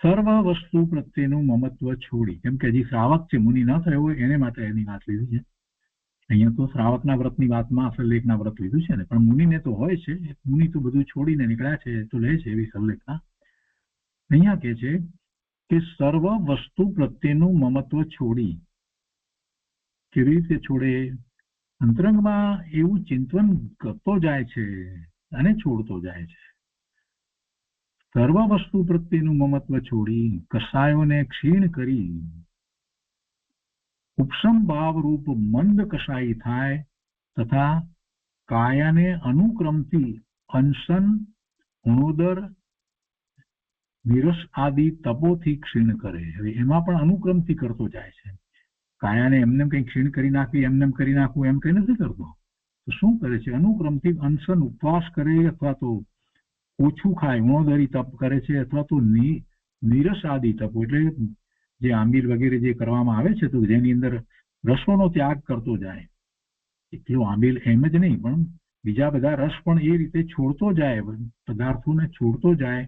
S3: સર્વ વસ્તુ પ્રત્યેનું મમત્વ છોડી. કેમ કે હજી શ્રાવક છે, મુનિ ન થયો હોય એને માટે એની વાત લીધી છે. અહીંયા તો શ્રાવકના વ્રતની વાતમાં સલ્લેખના વ્રત લીધું છે ને, પણ મુનિને તો હોય છે, મુનિ તો બધું છોડીને નીકળ્યા છે તો લે છે એવી સલ્લેખના. અહીંયા કે છે કે સર્વ વસ્તુ પ્રત્યેનું મમત્વ છોડી. કેવી રીતે છોડે? અંતરંગમાં એવું ચિંતન કરતો જાય છે અને છોડતો જાય છે. સર્વ વસ્તુ પ્રત્યેનું મમત્વ છોડી કસાયોને ક્ષીણ કરી ઉપશમ ભાવ રૂપ મંદ કસાઈ થાય તથા કાયાને અનુક્રમથી અનશન, ગુણોદર, નિરસ આદિ તપોથી ક્ષીણ કરે. હવે એમાં પણ અનુક્રમથી કરતો જાય છે. કાયાને એમને કઈ ક્ષીણ કરી નાખવી, એમને કરી નાખવું એમ કઈ નથી કરતો. તો શું કરે છે? અનુક્રમથી અનશન, ઉપવાસ કરે અથવા તો ઓછું ખાય, ગુણોદરી તપ કરે છે, અથવા તો નિરસ આદિ તપો એટલે જે આંબીલ વગેરે જે કરવામાં આવે છે તો જેની અંદર રસોનો ત્યાગ કરતો જાય. એટલું આંબીલ એમ જ નહીં પણ બીજા બધા રસ પણ એ રીતે છોડતો જાય, પદાર્થોને છોડતો જાય,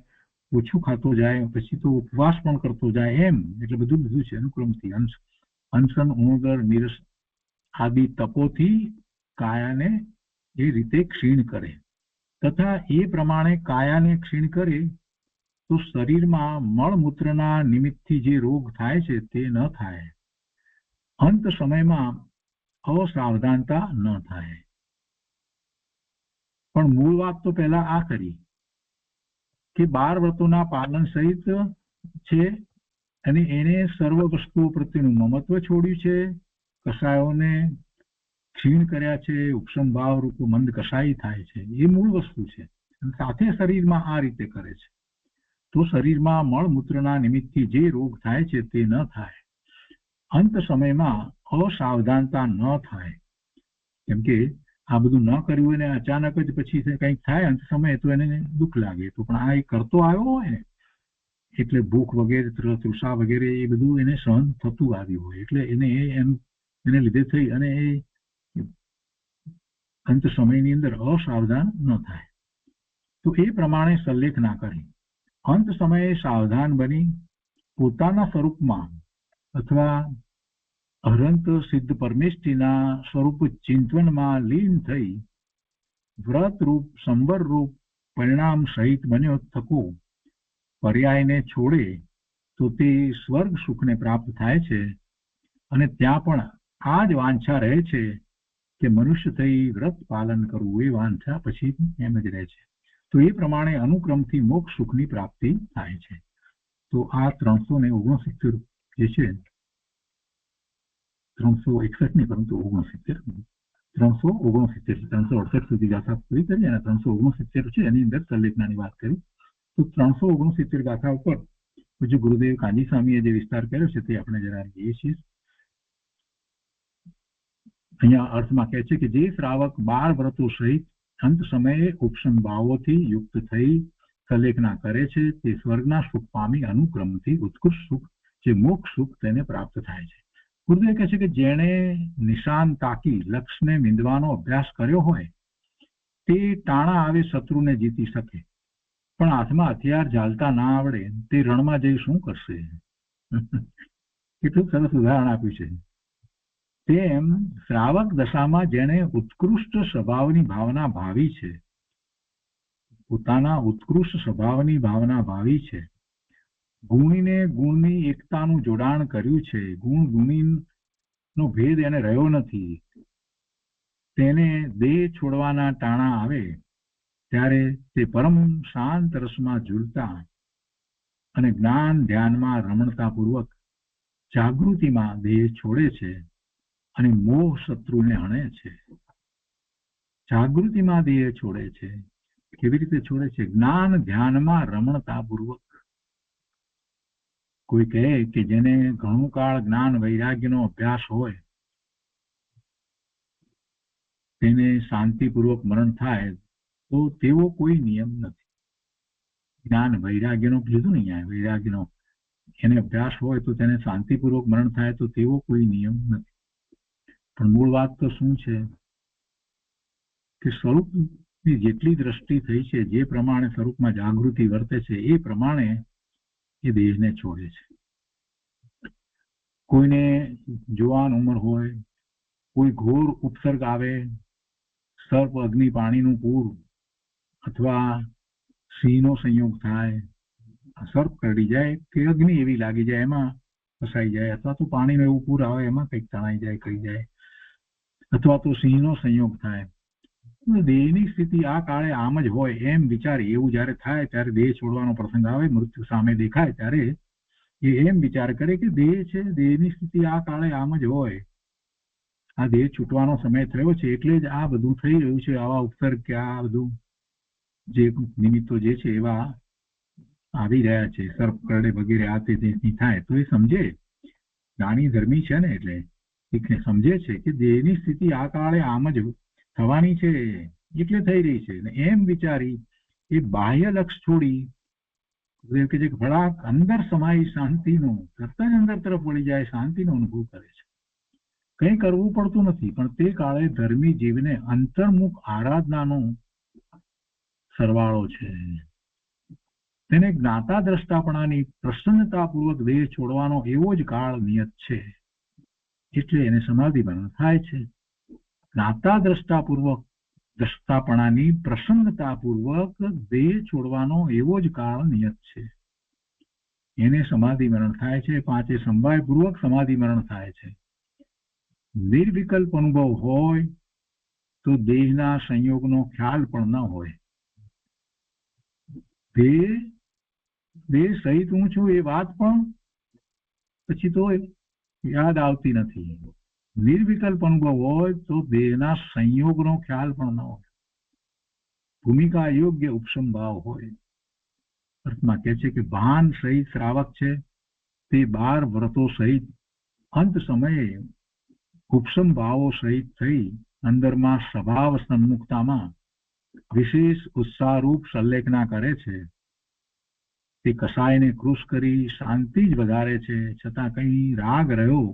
S3: ઓછું ખાતો જાય, પછી તો ઉપવાસ પણ કરતો જાય. એમ એટલે બધું છે અનુક્રમથી અનશન, ગુણોદર, નિરસ આદિ તપોથી કાયાને એ રીતે ક્ષીણ કરે. તથા એ પ્રમાણે કાયાને ક્ષીણ કરે તો શરીરમાં મળમૂત્રના નિમિત્તથી જે રોગ થાય છે તે ન થાય, અંત સમયમાં અસાવધાનતા ન થાય. પણ મૂળ વાત તો પહેલા આ કરી કે 12 વ્રતોના પાલન સહિત છે અને એને સર્વ વસ્તુઓ પ્રત્યેનું મમત્વ છોડ્યું છે, કસાયોને ક્ષીણ કર્યા છે, ઉપશમ ભાવ રૂપ મંદ કસાઈ થાય છે, એ મૂળ વસ્તુ છે. સાથે શરીરમાં આ રીતે કરે છે તો શરીરમાં મળમૂત્રના નિમિત્તથી જે રોગ થાય છે તે ન થાય, અંત સમયમાં અસાવધાનતા ન થાય. કેમ કે આ બધું ન કર્યું અને અચાનક જ પછી કંઈક થાય અંત સમયે તો એને દુઃખ લાગે. તો પણ આ એ કરતો આવ્યો હોય ને એટલે ભૂખ વગેરે, તૃષા વગેરે એ બધું એને સહન થતું આવ્યું હોય એટલે એને લીધે થઈ અને એ અંત સમયની અંદર અસાવધાન ન થાય. તો એ પ્રમાણે સલ્લેખ ના કરી અંત સમયે સાવધાન બની પોતાના સ્વરૂપમાં અથવા અનંત સિદ્ધ પરમેષ્ઠીના સ્વરૂપ ચિંતવનમાં લીન થઈ વ્રત રૂપ, સંવર રૂપ પરિણામ સહિત બન્યો થકો પર્યાયને છોડે તો તે સ્વર્ગ સુખને પ્રાપ્ત થાય છે. અને ત્યાં પણ આ જ વાંછા રહે છે કે મનુષ્ય થઈ વ્રત પાલન કરવું, એ વાંછા પછી એમ જ રહે છે. તો એ પ્રમાણે અનુક્રમથી મોક્ષ સુખની પ્રાપ્તિ થાય છે. તો આ 369 જે છે, 361 નહીં પરંતુ 368 સુધી ગાથા પૂરી કરી અને 369 છે એની અંદર સલ્લેખનાની વાત કરી. તો 369 ગાથા ઉપર પૂજ્ય ગુરુદેવ કાંજી સ્વામીએ જે વિસ્તાર કર્યો છે તે આપણે જરા જોઈએ છીએ. અહીંયા અર્થમાં કહે છે કે જે શ્રાવક 12 વ્રતો સહિત અંત સમયે ઉપશમ ભાવોથી યુક્ત થઈ સલ્લેખના કરે છે તે સ્વર્ગના સુખ પામી અનુક્રમથી ઉત્કૃષ્ટ સુખ જે મોક્ષ સુખ તેને પ્રાપ્ત થાય છે. ગુરુદેવ કહે છે કે જેણે નિશાન તાકી લક્ષ્યને વિંધવાનો અભ્યાસ કર્યો હોય તે ટાણા આવે શત્રુને જીતી શકે, પણ હાથમાં હથિયાર ઝાલતા ના આવડે તે રણમાં જઈ શું કરશે? કેટલું સરસ ઉદાહરણ આપ્યું છે. તેમ શ્રાવક દશામાં જેને ઉત્કૃષ્ટ સ્વભાવની ભાવના ભાવી છે, પોતાના ઉત્કૃષ્ટ સ્વભાવની ભાવના ભાવી છે ગુણીને ગુણની એકતાનું જોડાણ કર્યું છે. ગુણ ગુણીનો ભેદ એને રહ્યો નથી. તેને દેહ છોડવાના ટાણા આવે ત્યારે તે પરમ શાંત રસમાં ઝૂલતા અને જ્ઞાન ધ્યાનમાં રમણતાપૂર્વક જાગૃતિમાં દેહ છોડે છે અને મોહ શત્રુને હણે છે. જાગૃતિમાં દેહ છોડે છે. કેવી રીતે છોડે છે? જ્ઞાન ધ્યાનમાં રમણતાપૂર્વક. કોઈ કહે કે જેને ઘણું કાળ જ્ઞાન વૈરાગ્યનો અભ્યાસ હોય તેને શાંતિપૂર્વક મરણ થાય તો તેવો કોઈ નિયમ નથી. જ્ઞાન વૈરાગ્યનો કીધું ને અહીંયા, વૈરાગ્યનો એને અભ્યાસ હોય તો તેને શાંતિપૂર્વક મરણ થાય તો તેવો કોઈ નિયમ નથી. પણ મૂળ વાત તો શું છે કે સ્વરૂપની જેટલી દ્રષ્ટિ થઈ છે, જે પ્રમાણે સ્વરૂપમાં જાગૃતિ વર્તે છે એ પ્રમાણે એ દેહને છોડે છે. કોઈને જુવાન ઉંમર હોય, કોઈ ઘોર ઉપસર્ગ આવે, સર્પ અગ્નિ પાણીનું પૂર અથવા સિંહનો સંયોગ થાય, સર્પ કરડી જાય કે અગ્નિ એવી લાગી જાય એમાં ફસાઈ જાય, અથવા તો પાણીનું એવું પૂર આવે એમાં કંઈક તણાઈ જાય, કરી જાય, અથવા તો સિંહનો સંયોગ થાય. દેહની સ્થિતિ આ કાળે આમ જ હોય એમ વિચારી એવું જયારે થાય ત્યારે દેહ છોડવાનો પ્રસંગ આવે, મૃત્યુ સામે દેખાય ત્યારે એ એમ વિચાર કરે કે દેહ છે, દેહની સ્થિતિ આ કાળે આમ જ હોય, આ દેહ છૂટવાનો સમય થયો છે એટલે જ આ બધું થઈ રહ્યું છે. આવા ઉપસર્ગ કે આ બધું જે નિમિત્તો જે છે એવા આવી રહ્યા છે, સર્પ કરડે વગેરે આ તે થાય તો એ સમજે, જ્ઞાની ધર્મી છે ને એટલે સમજે છે કે દેહની સ્થિતિ આ કાળે આમ જ થવાની છે એટલે થઈ રહી છે. એમ વિચારી એ બાહ્ય લક્ષ છોડી કે જે ભડાક અંદર સમાય શાંતિનો, તરત જ અંદર તરફ વળી જાય, શાંતિનો અનુભવ કરે છે. કંઈ કરવું પડતું નથી. પણ તે કાળે ધર્મી જીવને અંતર્મુખ આરાધનાનો સરવાળો છે. તેને જ્ઞાતા દ્રષ્ટાપણાની પ્રસન્નતાપૂર્વક દેહ છોડવાનો એવો જ કાળ નિયત છે એટલે એને સમાધિ મરણ થાય છે. જ્ઞાતા દ્રષ્ટાપણાની પ્રસન્નતાપૂર્વક દેહ છોડવાનો એવો જ કાળ નિયત છે, એને સમાધિ મરણ થાય છે. પાંચે સંભાયપૂર્વક સમાધિ મરણ થાય છે. નિર્વિકલ્પ અનુભવ હોય તો દેહના સંયોગનો ખ્યાલ પણ ન હોય. દેહ સહિત હું છું એ વાત પણ પછી તો યાદ આવતી નથી. નિર્વિકલ્પ અનુભવ હોય તો દેહના સંયોગનો ખ્યાલ પણ ન હોય. ભૂમિકા યોગ્ય ઉપશમ ભાવ હોય. અર્થમાં કહે છે કે ભાન સહિત શ્રાવક છે તે 12 વ્રતો સહિત અંત સમયે ઉપશમ ભાવો સહિત થઈ અંદરમાં સ્વભાવ સન્મુખતામાં વિશેષ ઉત્સાહરૂપ સંલેખના કરે છે. તે કસાયને કૃશ કરી શાંતિ જ વધારે છે, છતાં કંઈ રાગ રહ્યો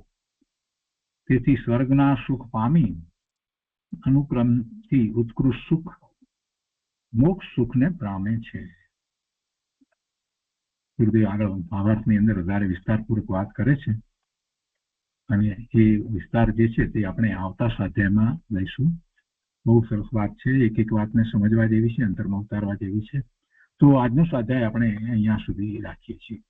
S3: તેથી સ્વર્ગના સુખ પામી અનુક્રમથી ઉત્કૃષ્ટ સુખ મોક્ષ સુખને પામે છે. ગુરુદેવ આગળ ભાવાર્થની અંદર વધારે વિસ્તારપૂર્વક વાત કરે છે અને એ વિસ્તાર જે છે તે આપણે આવતા સ્વાધ્યાયમાં લઈશું. બહુ સરસ વાત છે, એક એક વાતને સમજવા જેવી છે, અંતરમાં ઉતારવા જેવી છે. તો આજનો સ્વાધ્યાય આપણે અહીંયા સુધી રાખીએ છીએ.